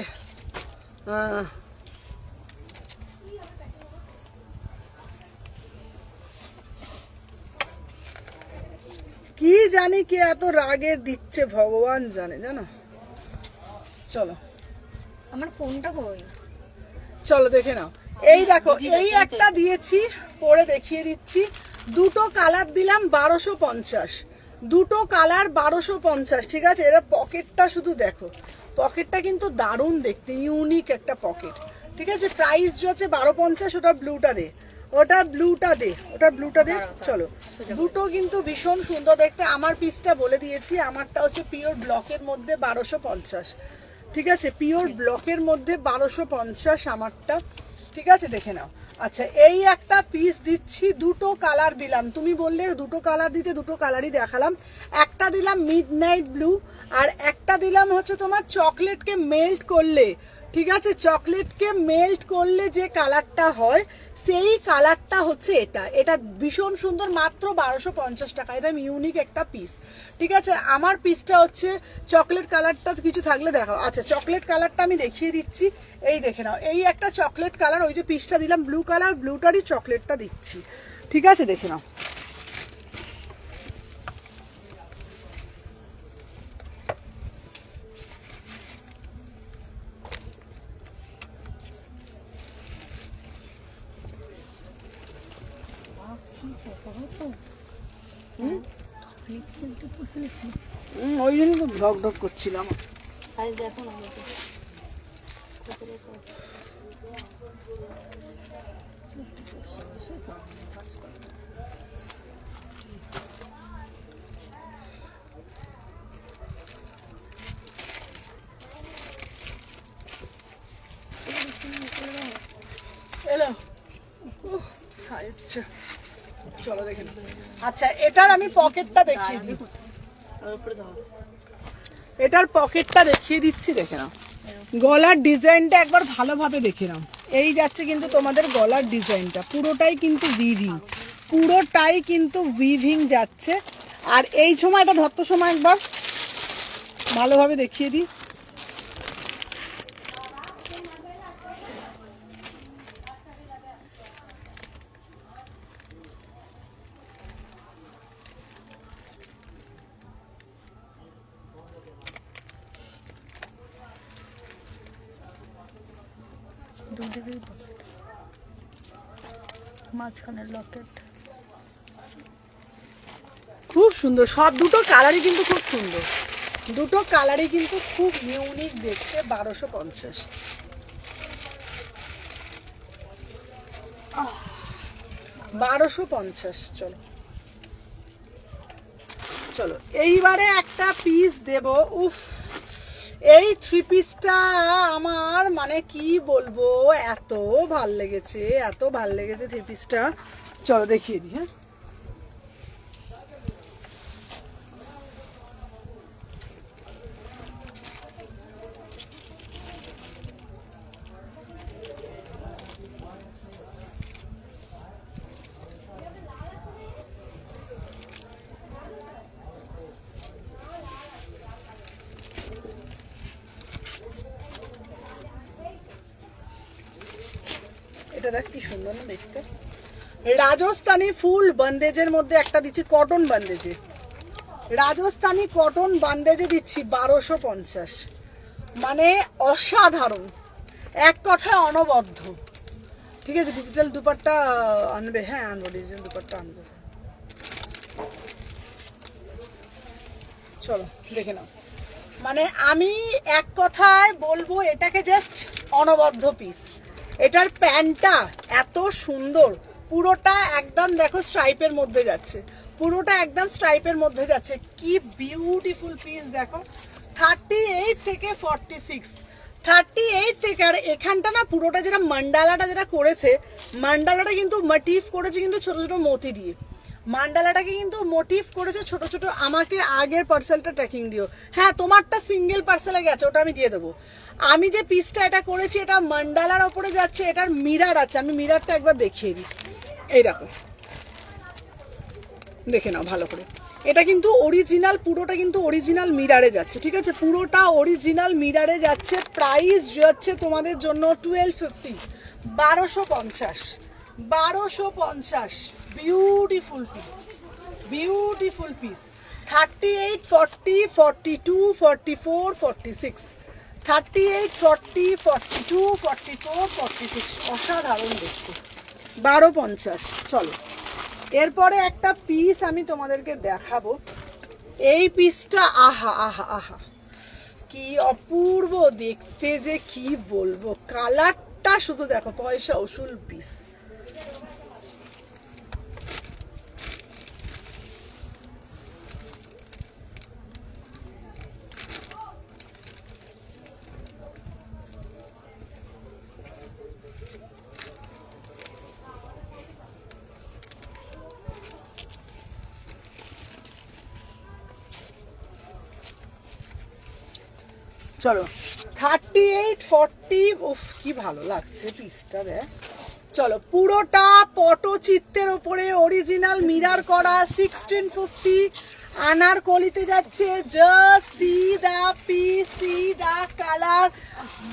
কি জানি কে এত রাগে দিচ্ছে, ভগবান জানে, জানো। চলো আমার ফোনটা কই, চলো দেখে নাও। এই দেখো, এই একটা দিয়েছি, পরে দেখিয়ে দিচ্ছি। দুটো কালার দিলাম 1250, দুটো কালার 1250, ঠিক আছে। এরা পকেটটা শুধু দেখো, পকেটটা কিন্তু দারুণ দেখতে, ইউনিক একটা পকেট, ঠিক আছে। প্রাইস হচ্ছে 1250। ওটা ব্লুটা দে, ওটা ব্লুটা দে, ওটা ব্লুটা দে। চলো, দুটো কিন্তু ভীষণ সুন্দর দেখতে। আমার পিসটা বলে দিয়েছি, আমারটা হচ্ছে পিওর ব্লকের মধ্যে 1250, ঠিক আছে। পিওর ব্লকের মধ্যে 1250 আমারটা, ঠিক আছে, দেখে নাও। আচ্ছা, এই একটা পিস দিচ্ছি, দুটো কালার দিলাম। তুমি বললে দুটো কালার দিতে, দুটো কালারই দেখালাম। একটা দিলাম মিডনাইট ব্লু, আর একটা দিলাম হচ্ছে তোমার চকলেটকে মেল্ট করলে, ঠিক আছে, চকলেটকে মেল্ট করলে যে কালারটা হয় সেই কালারটা হচ্ছে এটা। এটা ভীষণ সুন্দর, মাত্র 1250 টাকা। এটা ইউনিক একটা পিস, ঠিক আছে। আমার পিসটা হচ্ছে চকলেট কালারটা, কিছু থাকলে দেখাও। আচ্ছা, চকলেট কালারটা আমি দেখিয়ে দিচ্ছি, এই দেখে নাও। এই একটা চকলেট কালার, ওই যে পিসটা দিলাম ব্লু কালার, ব্লুটারই চকলেটটা দিচ্ছি, ঠিক আছে, দেখে নাও। ওই জন্য তো ঢক ঢক করছিলাম। সাইজ দেখো না আমাকে। এলো, চলো দেখে নাও। আচ্ছা, এটার আমি পকেটটা দেখিয়ে দিই, এটার পকেটটা দেখিয়ে দিচ্ছি, দেখে নাও। গলার ডিজাইনটা একবার ভালোভাবে দেখে নাও। এই যাচ্ছে কিন্তু তোমাদের গলার ডিজাইনটা, পুরোটাই কিন্তু উইভিং, পুরোটাই কিন্তু উইভিং যাচ্ছে। আর এই সময় এটা ধরতো সময় একবার ভালোভাবে দেখিয়ে দিই। মাঝখানের লকেট খুব সুন্দর, সব দুটো কালারই কিন্তু খুব সুন্দর, দুটো কালারই কিন্তু খুব ইউনিক দেখতে। 1250। 1250। চলো চলো, এইবারে একটা পিস দেব। উফ, এই থ্রি পিসটা আমার মানে কি বলবো, এত ভাল লেগেছে, এত ভাল লেগেছে থ্রি পিসটা। চলো দেখিয়ে দিই। হ্যাঁ, দেখ কি সুন্দর না দেখতে। রাজস্থানি ফুল বন্দেজের মধ্যে একটা দিচ্ছি কটন বন্দেজে, রাজস্থানি কটন বান্দেজে দিচ্ছি 1250, মানে অসাধারণ, এক কথায় অনবদ্য। ঠিক আছে, ডিজিটাল দুপাট্টা আনবে? হ্যাঁ আনবো, ডিজিটাল দুপাট্টা আনবো। চলো দেখে নাও, মানে আমি এক কথায় বলবো এটাকে জাস্ট অনবদ্য পিস। এটার প্যান্টটা এত সুন্দর, পুরোটা একদম দেখো স্ট্রাইপের মধ্যে যাচ্ছে, পুরোটা একদম স্ট্রাইপের মধ্যে যাচ্ছে, কি বিউটিফুল পিস দেখো। 38 থেকে 46, 38 থেকে। আর এখানটা না পুরোটা যেটা মান্ডালাটা যেটা করেছে, মান্ডালাটা কিন্তু মোটিভ করেছে কিন্তু ছোট ছোট মতি দিয়ে, মান্ডালাটাকে কিন্তু মোটিভ করেছে ছোট ছোট। আমাকে আগের পার্সেলটা ট্র্যাকিং দিও। হ্যাঁ তোমারটা সিঙ্গেল পার্সেলে গেছে, ওটা আমি দিয়ে দেবো। আমি যে পিসটা এটা করেছি এটা মান্ডালার ওপরে যাচ্ছে, এটার মিরার আছে, আমি মিরারটা একবার দেখিয়ে দিই। এই দেখো, দেখে নাও ভালো করে, এটা কিন্তু অরিজিনাল, পুরোটা কিন্তু অরিজিনাল মিরারে যাচ্ছে। ঠিক আছে, পুরোটা অরিজিনাল মিরারে যাচ্ছে। প্রাইস যাচ্ছে তোমাদের জন্য 1250, 1250, 1250। Beautiful piece, beautiful piece. 38, 40, 42, 44, 46, 38, 40, 42, 44, 46, অসাধারণ দেখতে, 1250। চলো এরপরে একটা পিস আমি তোমাদেরকে দেখাবো। এই পিসটা আহা আহা আহা, কি অপূর্ব দেখতে, যে কি বলবো, কালারটা শুধু দেখো, পয়সা উসুল পিস। চলো 38, 40, উফ কি ভালো লাগছে পিসটা দেখ। চলো পুরোটা পটচিত্রের ওপরে অরিজিনাল মিরার করা, 1650। আনার কলিতে যাচ্ছে। Just see the piece, see the colour,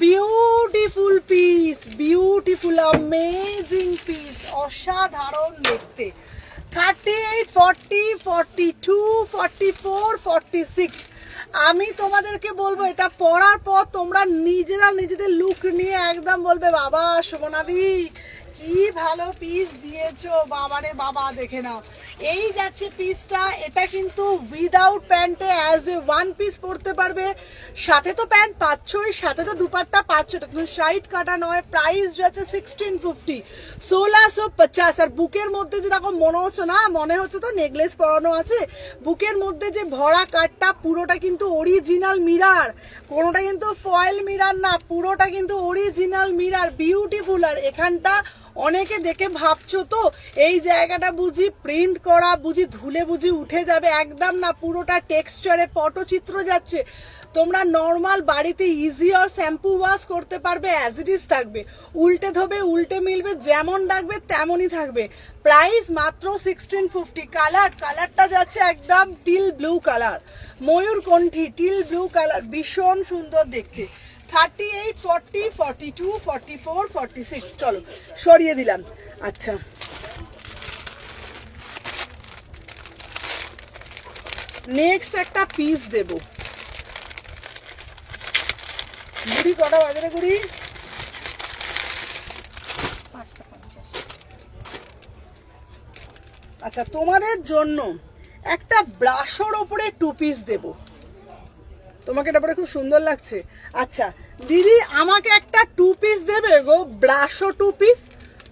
beautiful piece, beautiful amazing piece, অসাধারণ দেখতে। 38, 40, 42, 44, 46। আমি তোমাদেরকে বলবো এটা পরার পর তোমরা নিজেরা নিজেদের লুক নিয়ে একদম বলবে বাবা সুমনাদি কি ভালো পিস দিয়েছো, বাবারে বাবা। দেখে নাও, এই যাচ্ছে পিসটা। এটা কিন্তু উইদাউট প্যান্টে অ্যাজ এ ওয়ান পিস পরতে পারবে, সাথে তো প্যান্ট পাচ্ছই, সাথে তো দুপাট্টা পাচ্ছ, এটা কিন্তু সাইড কাটা নয়। প্রাইস যাচ্ছে 1650, 1650। আর বুকের মধ্যে যে দেখো, মনে হচ্ছে না, মনে হচ্ছে তো নেকলেস পরানো আছে। বুকের মধ্যে যে ভরা কাটটা, পুরোটা কিন্তু অরিজিনাল মিরার, কোনোটা কিন্তু ফয়েল মিরার না, পুরোটা কিন্তু অরিজিনাল মিরার, বিউটিফুল। আর এখানটা অনেকে দেখে ভাবছো তো এই জায়গাটা বুঝি প্রিন্ট করা, বুঝি ধুলে বুঝি উঠে যাবে, একদম না, পুরোটা টেক্সচারে পটচিত্র যাচ্ছে। তোমরা নর্মাল বাড়িতে ইজি আর শ্যাম্পু ওয়াশ করতে পারবে, অ্যাজ ইট ইজ থাকবে, উল্টে ধোবে উল্টে মিলবে, যেমন ডাকবে তেমনই থাকবে। প্রাইস মাত্র 1650। কালারটা যাচ্ছে একদম টিল ব্লু কালার, ময়ূরকণ্ঠী টিল ব্লু কালার, ভীষণ সুন্দর দেখতে। 38, 40, 42, 44, 46। চলো সরিয়ে দিলাম। আচ্ছা নেক্সট একটা পিস দেব। গুড়ি কটা বাজারে গুড়ি? 550। আচ্ছা তোমাদের জন্য একটা ব্রাশোর ওপরে 2 পিস দেব। তোমাকে এটা পরে খুব সুন্দর লাগছে। আচ্ছা দিদি আমাকে একটা 2 পিস দেবে গো, ব্রাশো 2 পিস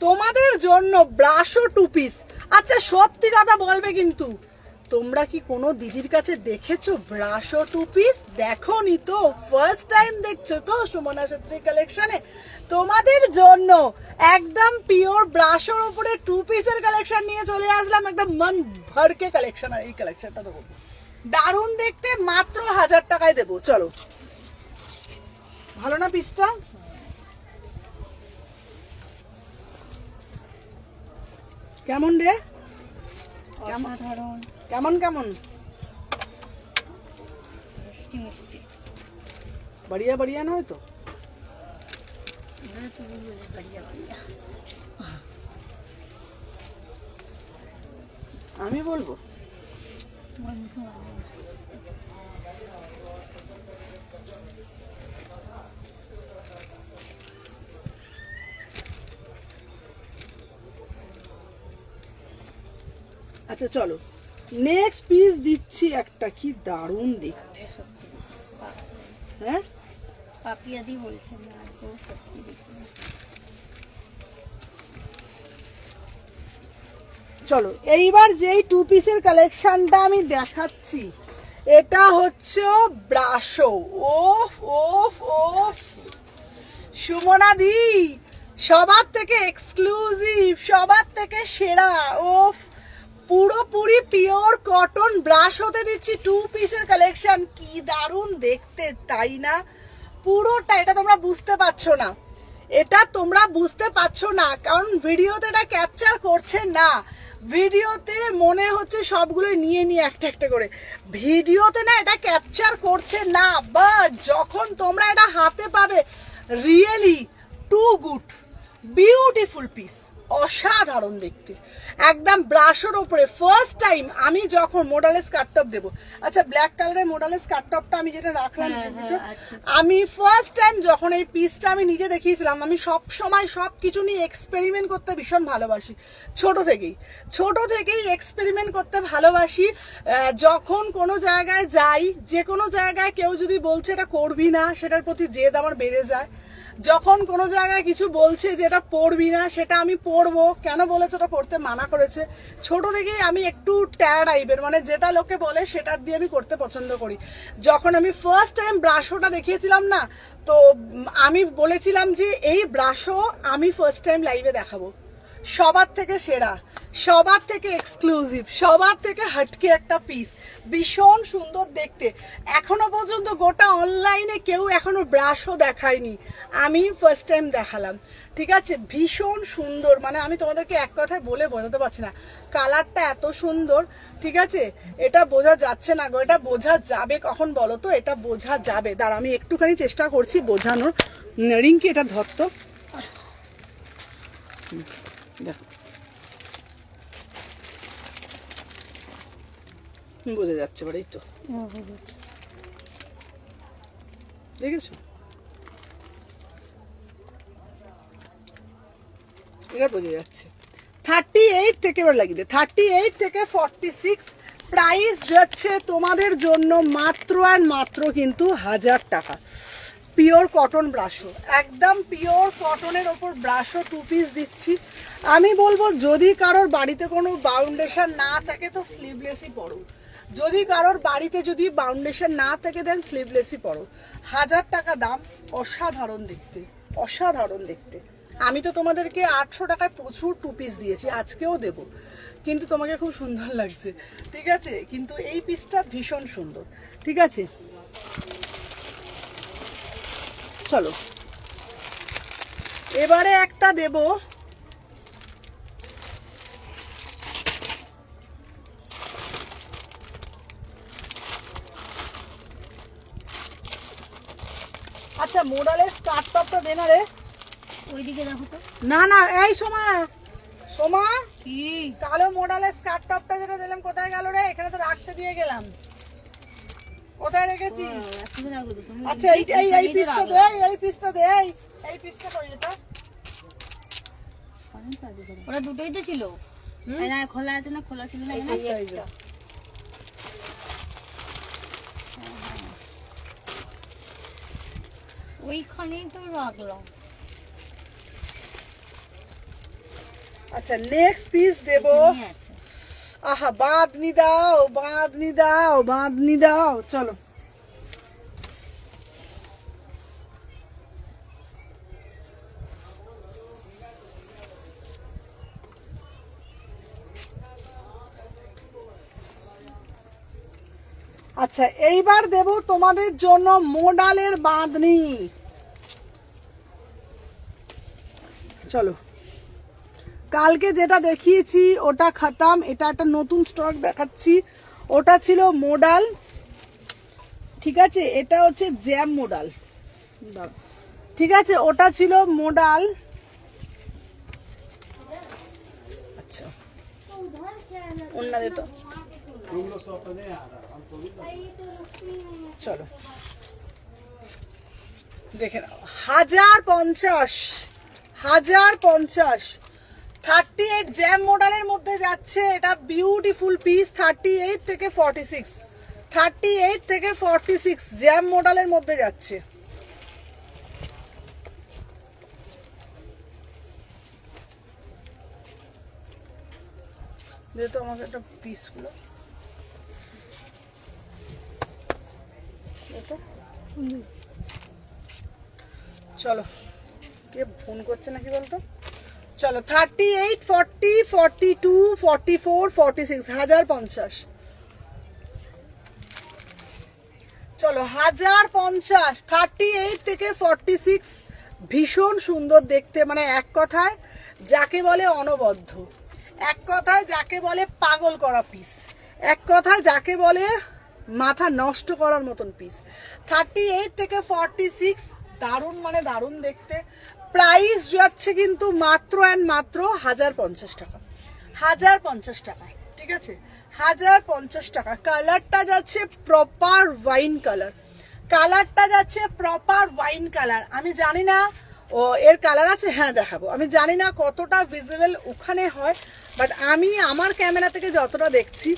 তোমাদের জন্য, ব্রাশো 2 পিস। আচ্ছা সত্যি কথা বলবে কিন্তু, তোমরা কি কোনো দিদির কাছে দেখেছো ব্রাশো 2 পিস? দেখোনি তো, ফার্স্ট টাইম দেখছো তো সুমনা ছেত্রী কালেকশনে। তোমাদের জন্য একদম পিওর ব্রাশোর উপরে 2 পিসের কালেকশন নিয়ে চলে আসলাম, একদম মন ভরকে কালেকশন। আর এই কালেকশনটা দেবো, দারুণ দেখতে, মাত্র 1000 টাকায় দেবো। চলো ভালো না পিসটা? কেমন রে? অসাধারণ, কেমন কেমন? মিষ্টি মিষ্টি, বাড়িয়া বাড়িয়া নয় তো? বাড়িয়া বাড়িয়া। আমি বলবো আচ্ছা চলো নেক্সট পিস দিচ্ছি একটা, কি দারুণ দেখতে। হ্যাঁ পাপিয়াদি বলছেন না তো সত্যি দেখুন। চলো এইবার যেই টু পিসের কালেকশনটা আমি দেখাচ্ছি এটা হচ্ছে ব্রাশো। ওফ ওফ ওফ সুমনা দি সবার থেকে এক্সক্লুসিভ, সবার থেকে সেরা। ওফ পুরোপুরি পিওর কটন ব্রাশ হতে দিচ্ছি টু পিসের কালেকশন, কি দারুণ দেখতে তাই না? পুরোটা এটা তোমরা বুঝতে পারছো না, এটা তোমরা বুঝতে পারছো না কারণ ভিডিওতে এটা ক্যাপচার করছে না। ভিডিওতে মনে হচ্ছে সবগুলো নিয়ে নিয়ে একটা একটা করে, ভিডিওতে না এটা ক্যাপচার করছে না। বাট যখন তোমরা এটা হাতে পাবে really too good beautiful piece, অসাধারণ দেখতে, একদম ব্রাশের উপরে। ফার্স্ট টাইম আমি যখন মোডালেস কাট টপ দেবো, আচ্ছা ব্ল্যাক কালারের মোডালেস কাট টপটা আমি যেটা রাখলাম, আমি ফার্স্ট টাইম যখন এই পিসটা আমি নিজে দেখিয়েছিলাম, আমি সব সময় সব কিছু নিয়ে এক্সপেরিমেন্ট করতে ভীষণ ভালোবাসি, ছোট থেকেই এক্সপেরিমেন্ট করতে ভালোবাসি। যখন কোনো জায়গায় যাই, যে কোনো জায়গায় কেউ যদি বলছে এটা করবি না, সেটার প্রতি জেদ আমার বেড়ে যায়। যখন কোনো জায়গায় কিছু বলছে যে এটা পড়বি না, সেটা আমি পড়বো। কেন বলেছে ওটা পড়তে মানা করেছে? ছোট থেকেই আমি একটু ট্যারা টাইপের, মানে যেটা লোকে বলে সেটা দিয়ে আমি করতে পছন্দ করি। যখন আমি ফার্স্ট টাইম ব্রাশোটা দেখিয়েছিলাম না, তো আমি বলেছিলাম যে এই ব্রাশো আমি ফার্স্ট টাইম লাইভে দেখাবো, সবার থেকে সেরা, সবার থেকে এক্সক্লুসিভ, সবার থেকে হাটকে একটা পিস, ভীষণ সুন্দর দেখতে। এখনো পর্যন্ত গোটা অনলাইনে কেউ এখনো ব্রাশও দেখায়নি, আমি ফার্স্ট টাইম দেখালাম। ঠিক আছে, ভীষণ সুন্দর, মানে আমি তোমাদেরকে এক কথায় বলে বোঝাতে পারছি না, কালারটা এত সুন্দর। ঠিক আছে, এটা বোঝা যাচ্ছে না গো, এটা বোঝা যাবে কখন বলো তো? এটা বোঝা যাবে, দাঁড়া আমি একটুখানি চেষ্টা করছি বোঝানোর। রিঙ্কি এটা ধরতো, দেখো বোঝা যাচ্ছে এবার, এই তো দেখেছো, এটা বোঝা যাচ্ছে। 38 থেকে এবার লাগিয়ে দে, 38 থেকে 46 প্রাইস যাচ্ছে তোমাদের জন্য মাত্র আর মাত্র কিন্তু 1000 টাকা। পিওর কটন ব্রাশো, একদম পিওর কটনের ওপর ব্রাশো টু পিস দিচ্ছি। আমি বলবো যদি কারোর বাড়িতে কোনো বাউন্ডেশন না থাকে তো স্লিভলেসই পরো, যদি কারোর বাড়িতে যদি বাউন্ডেশন না থাকে দেন স্লিভলেসই পরো। 1000 টাকা দাম, অসাধারণ দেখতে, অসাধারণ দেখতে। আমি তো তোমাদেরকে 800 টাকায় প্রচুর টু পিস দিয়েছি, আজকেও দেব, কিন্তু তোমাকে খুব সুন্দর লাগছে। ঠিক আছে, কিন্তু এই পিসটা ভীষণ সুন্দর। ঠিক আছে, চলো এবারে একটা দেব, আচ্ছা মোডালের স্কার্ট টপটা দে না রে, ওইদিকে দেখো তো। না না এই সোমা, সোমা কি কালো মোডালের স্কার্ট টপটা যেটা দিলাম কোথায় গেল রে? এখানে তো রাখতে দিয়ে গেলাম, কোথায় রেখেছি? একসাথে রাখো তো তুমি। আচ্ছা এই এই পিসটা দে, এই পিসটা দে, এই পিসটা কই এটা? ওরা দুটোই তো ছিল, না খোলা আছে না, খোলা ছিল না এখানে। আচ্ছা এই যে ওইখানেই তো রাখলাম। আচ্ছা নেক্সট পিস দেব। এখানেই আছে। আহা বাঁধনি দাও, বাঁধনি দাও, বাঁধনি দাও, চলো আচ্ছা এইবার দেব তোমাদের জন্য মোডালের বাঁধনি। চলো কালকে যেটা দেখিয়েছি ওটা খতম, এটা একটা নতুন স্টক দেখাচ্ছি, ওটা ছিল মোডাল। ঠিক আছে, এটা হচ্ছে জ্যাম মোডাল। ঠিক আছে, ওটা ছিল মোডাল। আচ্ছা ওন্না দে তো। চলো দেখে নাও, 1050, 1050, 38 জ্যাম মডেলের মধ্যে যাচ্ছে। এটা বিউটিফুল পিস, 38 থেকে 46, 38 থেকে 46 জ্যাম মডেলের মধ্যে যাচ্ছে। যেহেতু আমাকে একটা পিসগুলো চলো, কে ফোন করছে নাকি বলতো। চলো 38, 40, 42, 44, 46, 1050। চলো 1050, 38 থেকে 46, ভীষণ সুন্দর দেখতে, মানে এক কথায় যাকে বলে অনবদ্য, এক কথায় যাকে বলে পাগল করা পিস, এক কথায় যাকে বলে মাথা নষ্ট করার মতন পিস। 38 থেকে 46, দারুণ মানে দারুণ দেখতে। প্রাইস যাচ্ছে কিন্তু মাত্র অ্যান্ড মাত্র 1050 টাকা, 1050 টাকা, ঠিক আছে, 1050 টাকা। কালারটা যাচ্ছে প্রপার ওয়াইন কালার, কালারটা যাচ্ছে প্রপার ওয়াইন কালার। আমি জানি না ও এর কালার আছে, হ্যাঁ দেখাবো। আমি জানি না কতটা ভিজিবল ওখানে হয়, বাট আমি আমার ক্যামেরা থেকে যতটা দেখছি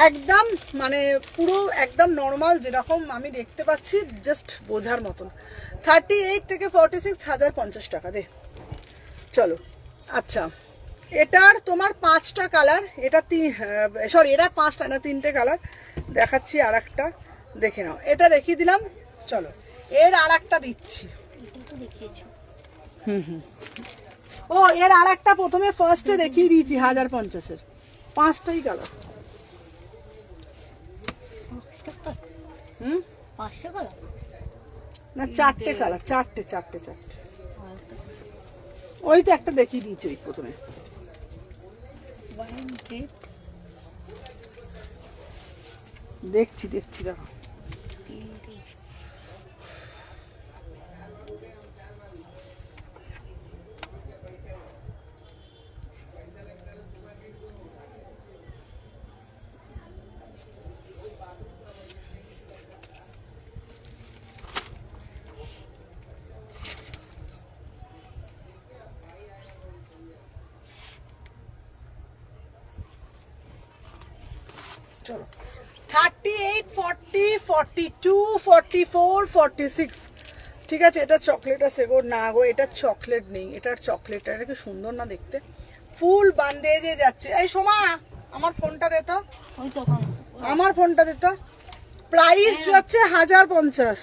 একদম মানে পুরো একদম নর্মাল যেরকম আমি দেখতে পাচ্ছি, জাস্ট বোঝার মতন। 38 থেকে 46, 1050 টাকা দে। চলো আচ্ছা, এটার তোমার 5টা কালার, এটা সরি এটা 5টা না 3টে কালার দেখাচ্ছি। আর একটা দেখে নাও, এটা দেখিয়ে দিলাম। চলো এর আর একটা দিচ্ছি। ও এর আর একটা প্রথমে ফার্স্টে দেখিয়ে দিয়েছি 1050-এর, 5টাই কালার। না 4টে কালার, 4টে। ওই তো একটা দেখিয়ে দিয়েছি ওই প্রথমে। দেখছি দেখো। চলো 38, 40, 42, 44, 46, ঠিক আছে। এটা চকলেট আছে গো, না গো এটা চকলেট নেই, এটার চকলেট। এটা কি সুন্দর না দেখতে, ফুল বান্দেজে যাচ্ছে। এই সোমা আমার ফোনটা দে তো, আমার ফোনটা দে তো। প্রাইস যাচ্ছে 1050।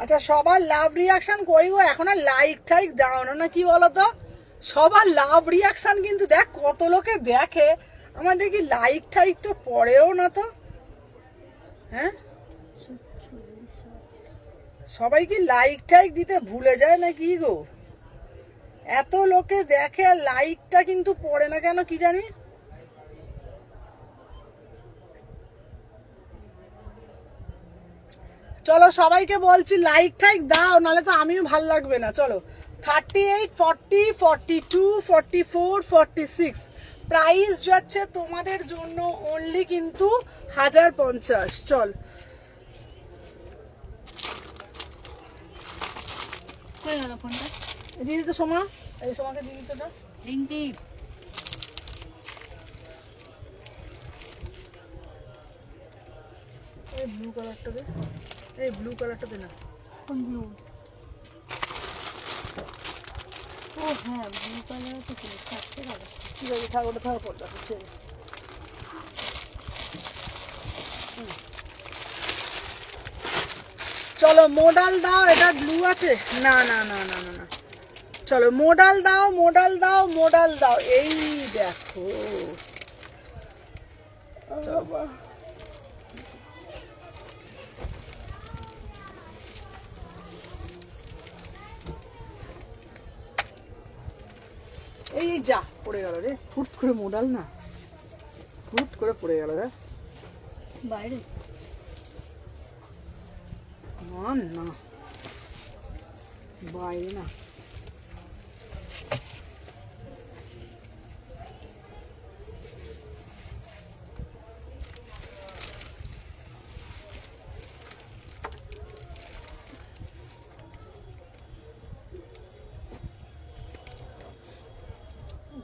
আচ্ছা সবার লাভ রিয়াকশন কই গো, এখন আর লাইক টাইক দাও না, কি বলো তো? সবার লাভ রিয়াকশন কিন্তু দেখ কত লোকে দেখে, আমাদের কি লাইক টাইক তো পড়েও না তো, হ্যাঁ? সবাই কি লাইক টাইক দিতে ভুলে যায় না কি গো? এত লোকে দেখে আর লাইকটা কিন্তু পড়ে না কেন কি জানি। চলো সবাইকে বলছি লাইক টাইক দাও, নাহলে তো আমিও ভাল লাগবে না। চলো 38, 40, 42, 44, 46, প্রাইস যাচ্ছে তোমাদের জন্য অনলি কিন্তু 1050। চল দিদি তো সোমা, এই সোমাকে দিদি তো না রিঙ্কি। এই ব্লু কালারটা দে, এই ব্লু কালারটা দে না। কোন ব্লু? ও হ্যাঁ, ব্লু কালার তো ছিল, থাকতে পারে। ঠিক আছে, থাক, ওটা থাক, পড়া হচ্ছে। চলো মোডাল দাও, এটা ব্লু আছে। না না না না না না, চলো মোডাল দাও, মোডাল দাও, মোডাল দাও। এই দেখো, বাবা, এই যা পড়ে গেল রে, ফুট করে মোডাল না, ফুট করে পড়ে গেল রে। বাইরে না না, বাইরে না।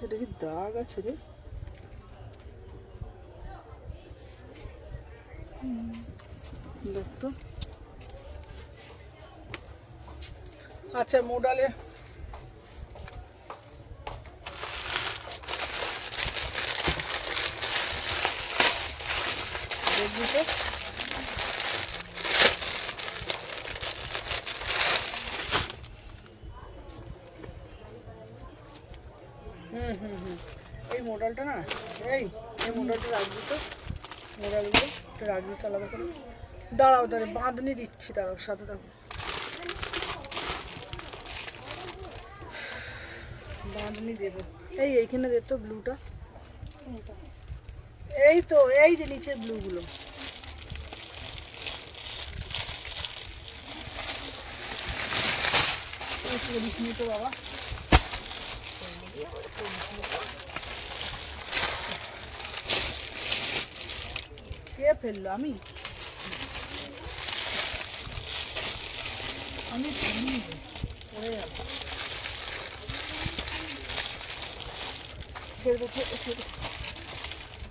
এটা কি দাগ আছে রে? দেখ তো। আচ্ছা মোডালে দেখবি তো। এই মডেলটা না, এই মডেলটা রাখবি তো, মডেলগুলো একটু রাখবি তো আলাদা করে। দাঁড়াও দাঁড়াও, বাঁধনি দিচ্ছি, দাঁড়াও, সাথে থাকো, বাঁধনি দেবো। এইখানে দে তো ব্লুটা, এই তো, এই যে নিচের ব্লুগুলো। তো বাবা, কে ফেললো? আমি পড়ে গেল।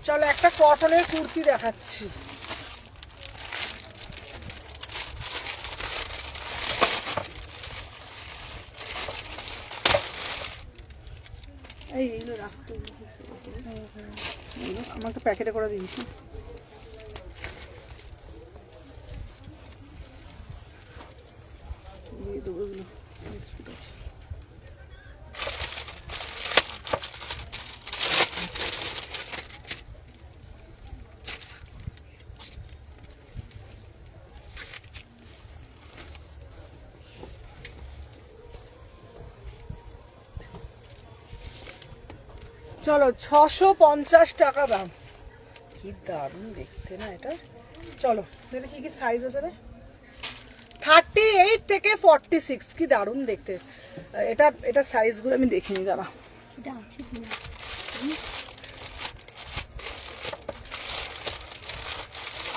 চলো একটা কটনের কুর্তি দেখাচ্ছি। এইগুলো রাখতে আমাকে প্যাকেটে করে দিস। দিয়ে দেবো এগুলো, বিস্কুট আছে। চলো 650 টাকা দাম, কি দারুণ দেখতে না এটা। চলো দেখে কি কি সাইজ আছে রে, 38 থেকে 46, কি দারুণ দেখতে। এটা সাইজগুলো আমি দেখিনি, দাঁড়া। এটা আছে কি?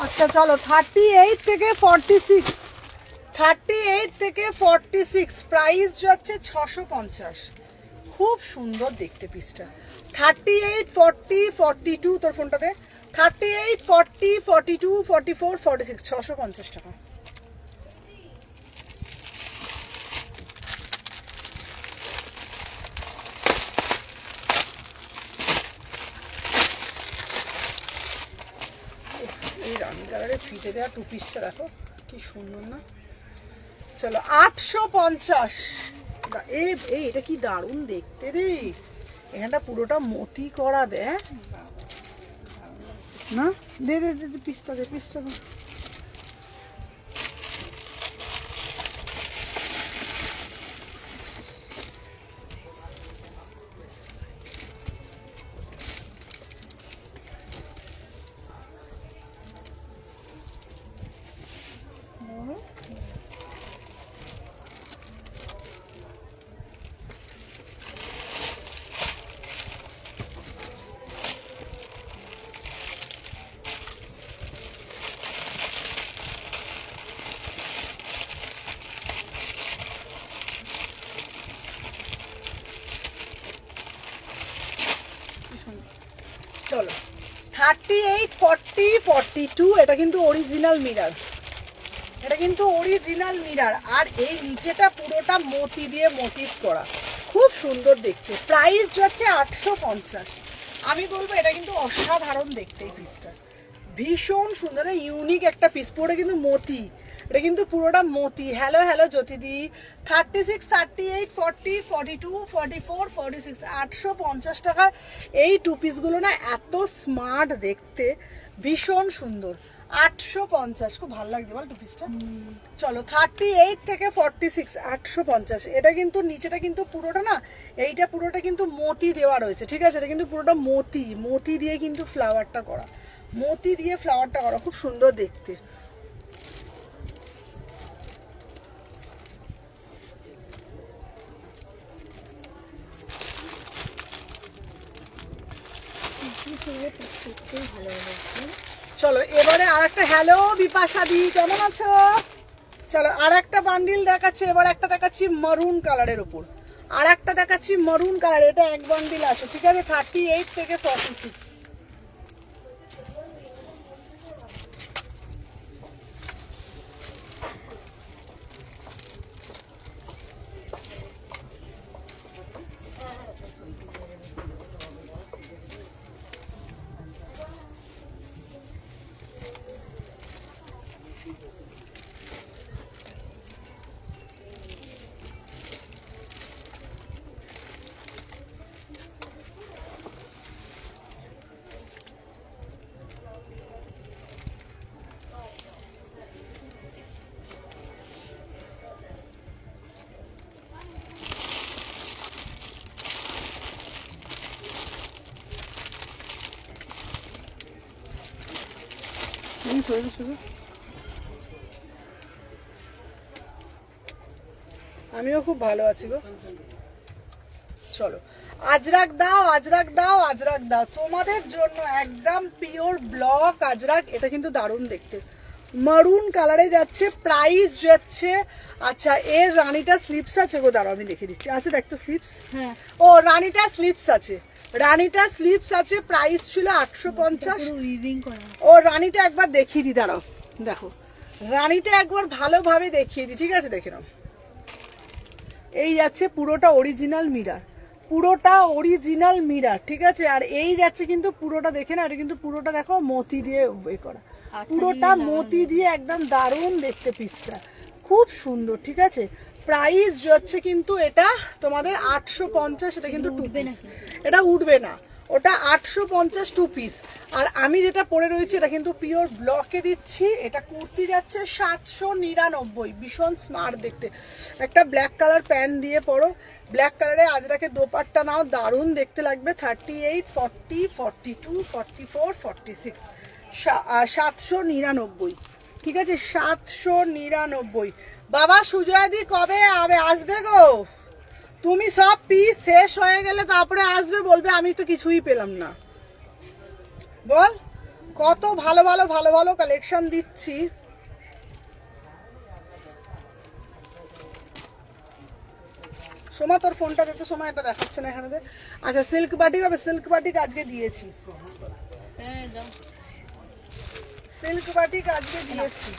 আচ্ছা চলো 38 থেকে 46, 38 থেকে 46, প্রাইস যাচ্ছে 650। খুব সুন্দর দেখতে পিসটা। 38, 40, 42, তোর ফোনটাতে 38, 40, 42, 44, 46, 650 টাকা। এই রানি কালারের ফিতে দেওয়া টু পিসটা দেখো কি সুন্দর না। চলো 850। এই এটা কি দারুণ দেখতে রে, এখানটা পুরোটা মতি করা দে না। দে দে দে পিসটা দে, পিসটা দে। চলো 38, 40, 42, এটা কিন্তু অরিজিনাল মিরর, এটা কিন্তু অরিজিনাল মিরর। আর এই নিচেটা পুরোটা মতি দিয়ে মোটিভ করা, খুব সুন্দর দেখতে। প্রাইস যাচ্ছে 850। আমি বলবো এটা কিন্তু অসাধারণ দেখতে, এই পিসটা ভীষণ সুন্দর, ইউনিক একটা পিস। পুরোটা কিন্তু মতি, এটা কিন্তু পুরোটা মতি। Hello hello জ্যোতিদি। 36, 38, 40, 42, 44, 46, 850 টাকা। এই টু পিসগুলো না এত স্মার্ট দেখতে, ভীষণ সুন্দর। 850, খুব ভালো লাগছে বল টু পিসটা। চলো 38 থেকে 46, 850। এটা কিন্তু নিচেটা কিন্তু পুরোটা না, এইটা পুরোটা কিন্তু মতি দেওয়া রয়েছে, ঠিক আছে? এটা কিন্তু পুরোটা মতি, মতি দিয়ে কিন্তু ফ্লাওয়ারটা করা, মতি দিয়ে ফ্লাওয়ারটা করা, খুব সুন্দর দেখতে। চলো এবারে আর একটা, হ্যালো বিপাশা দি, কেমন আছো? চলো আর একটা বান্ডিল দেখাচ্ছি, এবার একটা দেখাচ্ছি মারুন কালারের উপর, আর একটা দেখাচ্ছি মারুন কালার। এটা এক বান্ডিল আছে, ঠিক আছে? 38 থেকে 46। আমিও খুব ভালো আছি গো। চলো আজরাক দাও, আজরাক দাও, আজরাক দাও তোমাদের জন্য, একদম পিওর ব্লক আজরাক। এটা কিন্তু দারুণ দেখতে, মারুন কালারে যাচ্ছে। প্রাইস যাচ্ছে, আচ্ছা এর রানীটা স্লিপস আছে গো, দাঁড়াও আমি দেখে দিচ্ছি। আছে দেখ তো স্লিপস, হ্যাঁ ও রানীটা স্লিপস আছে, রানীটা স্লিপস আছে। প্রাইস ছিল 850। উইভিং করা। ও রানীটা একবার দেখিয়ে দি, দাঁড়াও দেখো, রানীটা একবার ভালোভাবে দেখিয়ে দি, ঠিক আছে? দেখে নাও, এই যাচ্ছে পুরোটা অরিজিনাল মিরর, পুরোটা অরিজিনাল মিরর, ঠিক আছে? আর এই যাচ্ছে কিন্তু পুরোটা, দেখে না, এটা কিন্তু পুরোটা দেখো মতি দিয়ে এ করা, পুরোটা মতি দিয়ে, একদম দারুণ দেখতে পিসটা, খুব সুন্দর, ঠিক আছে? প্রাইস যাচ্ছে কিন্তু এটা তোমাদের 850। এটা কিন্তু টু পিস, এটা উঠবে না, ওটা 850 টু পিস। আর আমি যেটা পরে রয়েছে এটা কিন্তু পিওর ব্লকে দিচ্ছি। এটা কুর্তি যাচ্ছে 799, ভীষণ স্মার্ট দেখতে। একটা ব্ল্যাক কালার প্যান্ট দিয়ে পরো, ব্ল্যাক কালারে আজরাকে দোপাট্টা নাও, দারুণ দেখতে লাগবে। 38, 40, 42, 44, 46, 799, ঠিক আছে? 799। বাবা সুজয়াদি কবে আসবে গো? তুমি সব পিস শেষ হয়ে গেলে তারপরে আসবে, বলবে আমি তো কিছুই পেলাম না। বল, কত ভালো ভালো ভালো ভালো কালেকশন দিচ্ছি। সোমা তোর ফোনটা দিতে, সময় এটা দেখাচ্ছে না এখানে। আচ্ছা সিল্ক বাটিক হবে, সিল্ক বাটিক আজকে দিয়েছি, সিল্ক বাটিক আজকে দিয়েছি।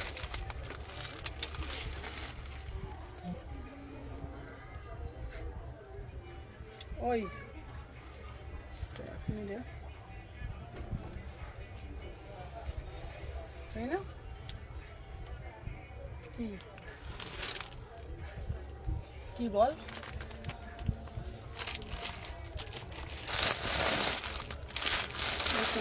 ওই তাই না, কি বল? আচ্ছা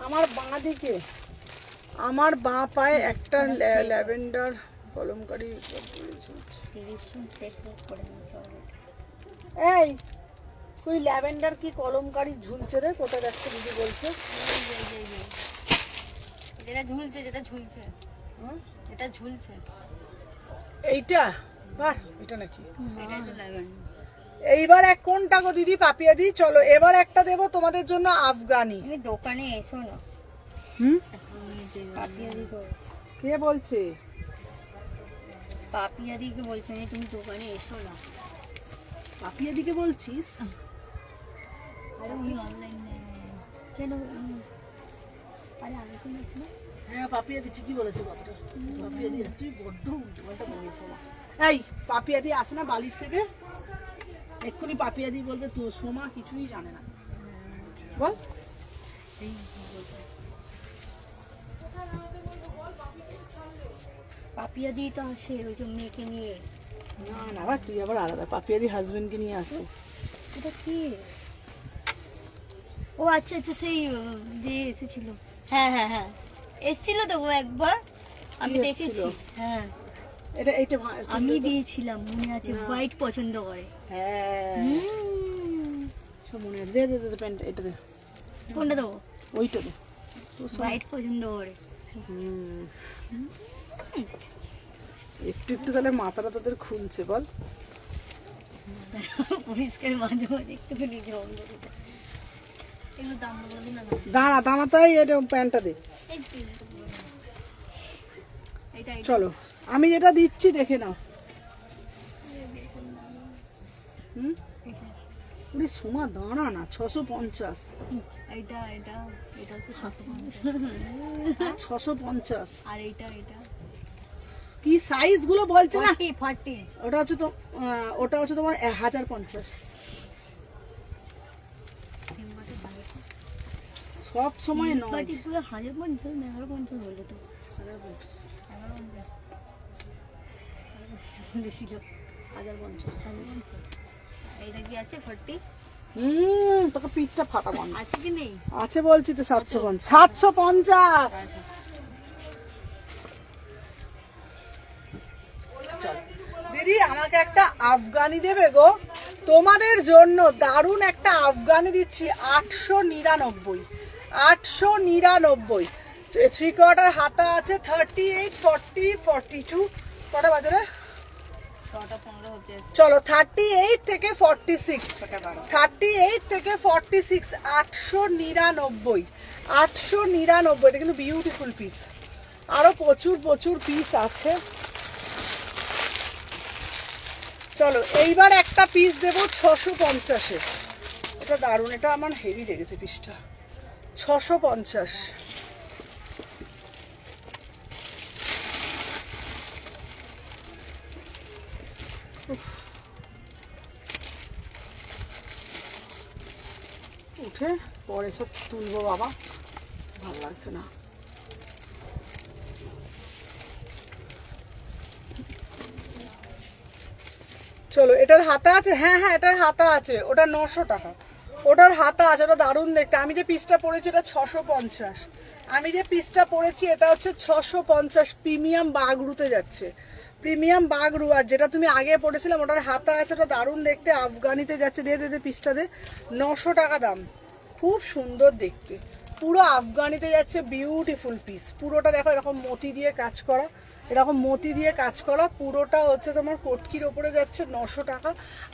আমার বাঁ দিকে, আমার বাঁ পায়ে একটা ল্যাভেন্ডার কলমকারি। এই তুই ল্যাভেন্ডার কি কলমকারি ঝুলছে রে? কোথায় দেখতে দিদি বলছে? যেটা ঝুলছে, যেটা ঝুলছে, এটা ঝুলছে, এইটা বাহ, এটা নাকি? এটাই তো ল্যাভেন্ডার। এইবার এক কোনটা গো দিদি? পাপিয়া দি চলো এবার একটা দেবো তোমাদের জন্য, আফগানি। তুমি দোকানে এসো না, হুম, পাপিয়াদি কে বলছে? পাপিয়াদিকে বলছে না তুমি দোকানে এসো না। পাপিয়া দিকে বলছিস? আরে উনি অনলাইনে কেন আরে আলোচনা ছিল। হ্যাঁ পাপিয়া দি ঠিকই বলেছে কথাটা। পাপিয়া দি তুই বড্ড উল্টোপাল্টা বলিস বাবা। এই পাপিয়া দি আসে না বালির থেকে? এক্ষুনি পাপিয়া দি বলবে তো সোমা কিছুই জানে না। বল। পাপিয়াদি তো আসে ওই যে মেয়েকে নিয়ে। না না আবার তুই আবার আলাদা। পাপিয়া দি হাজবেন্ডকে নিয়ে আসে। এটা কি? ও আচ্ছা আচ্ছা সেই যে এসেছিল। হ্যাঁ হ্যাঁ হ্যাঁ এসেছিল তো ও একবার, আমি কি দেখেছি। এসেছিল? হ্যাঁ এইটা আমি দিয়েছিলাম, মনে আছে, হোয়াইট পছন্দ করে। হ্যাঁ হুম, সব মনে আছে। দে দে দে প্যান্ট এটা দে। কোনটা দেবো? ওইটা দে। হোয়াইট পছন্দ করে। হুম। একটু একটু তাহলে মাথাটা তোদের খুলছে বল। পরিষ্কার মাঝে মাঝে একটুখানি জল দেবে। এগুলো দাম বলো না। দাঁড়া দাঁড়া তাই এটা প্যান্টটা দে। এটা চলো আমি যেটা দিচ্ছি দেখে নাও। হুম, ওরে সোমা দাঁড়া না, 650। এটা এটা এটা তো 650 আর এটা এটা কি সাইজ গুলো বলছে না? 40 ওটা হচ্ছে তো ওটা হচ্ছে তোমার 1050। সব সময় নয়। পার্টিগুলো 1050 না 1150 বললো তো। 1050 বেশি লোক 1050। এটা কি আছে 40 তোকে পিঠটা ফাটাবো আমি। আছে কি নেই? আছে বলছি তো 750। 750 দিদি আমাকে একটা আফগানি দেবে গো, তোমাদের জন্য দারুণ একটা আফগানি দিচ্ছি। 899 899। 3/4 হাতা আছে। 38 40 42 কটা বাজে রে? 6:15 হতে চলো 38 থেকে 46। 38 থেকে 46 899। 899। এটা কিন্তু বিউটিফুল পিস। আরো প্রচুর প্রচুর পিস আছে। চলো এইবার একটা পিস দেবো 650-এ। এটা দারুণ, এটা আমার হেভি লেগেছে পিসটা। 650। উঠে পরে সব তুলবো বাবা, ভালো লাগছে না। চলো এটার হাতা আছে। হ্যাঁ হ্যাঁ এটার হাতা আছে। ওটা 900 টাকা। ওটার হাতা আছে। ওটা দারুণ দেখতে। আমি যে পিসটা পরেছি এটা 650। আমি যে পিসটা পরেছি এটা হচ্ছে 650। প্রিমিয়াম বাগরুতে যাচ্ছে। প্রিমিয়াম বাগরু। আর যেটা তুমি আগে পরেছিলাম ওটার হাতা আছে। ওটা দারুণ দেখতে, আফগানিতে যাচ্ছে। দিয়ে দে পিসটা দে। 900 টাকা দাম। খুব সুন্দর দেখতে, পুরো আফগানিতে যাচ্ছে। Beautiful piece. পুরোটা দেখো এরকম মতি দিয়ে কাজ করা, এরকম মতি দিয়ে কাজ করা। পুরোটা হচ্ছে তোমার কটকির ওপরে যাচ্ছে। 900 টাকা।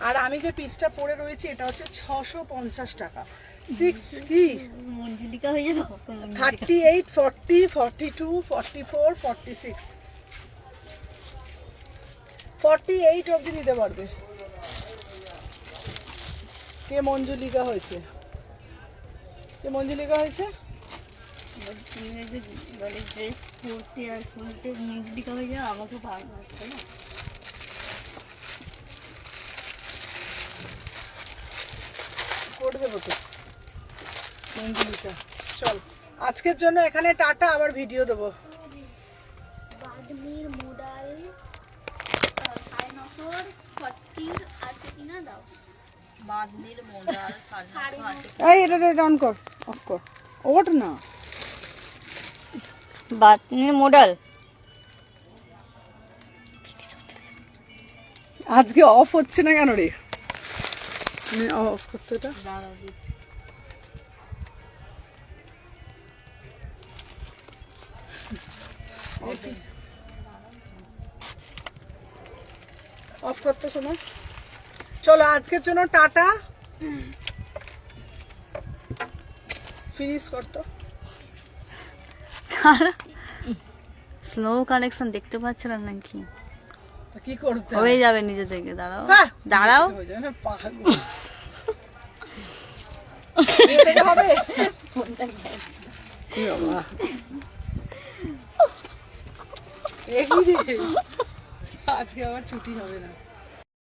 আর আমি যে পিসটা পরে রয়েছি এটা হচ্ছে 650 টাকা। 6 কি মঞ্জুলিকা হয়ে যাবে। 38 40 42 44 46 48 অবধি নিতে পারবে। কে মঞ্জুলিকা হয়েছে? কে মঞ্জুলিকা হয়েছে? বলে ড্রেস পরতে আর খুলতে মঞ্জুলিকা হয়ে যাবে, আমাকে পারবো তাই না? করে দেবো তো মঞ্জুলিকা। চল আজকের জন্য এখানে টাটা, আবার ভিডিও দেবো। বাদনির মোডাল 950 40 আছে কিনা দাও। বাদনির মোডাল 950 আছে। এই এটা অন কর, অফ কর। ওট না বাদনির মোডাল আজকে অফ হচ্ছে না কেন রে? অফ করতে এটা দাঁড়াও দিচ্ছি। অফ করতে শোনো। চলো আজকের জন্য টাটা, ফিনিশ করতো। স্লো কানেকশন দেখতে পাচ্ছিলাম নাকি? তা কি করতে হয়ে যাবে নিজে থেকে। দাঁড়াও হ্যাঁ, দাঁড়াও। হয়ে যাবে না, পাগল। এ থেকে হবে? এ বাবা। এ কি রে? আজকে আবার ছুটি হবে না।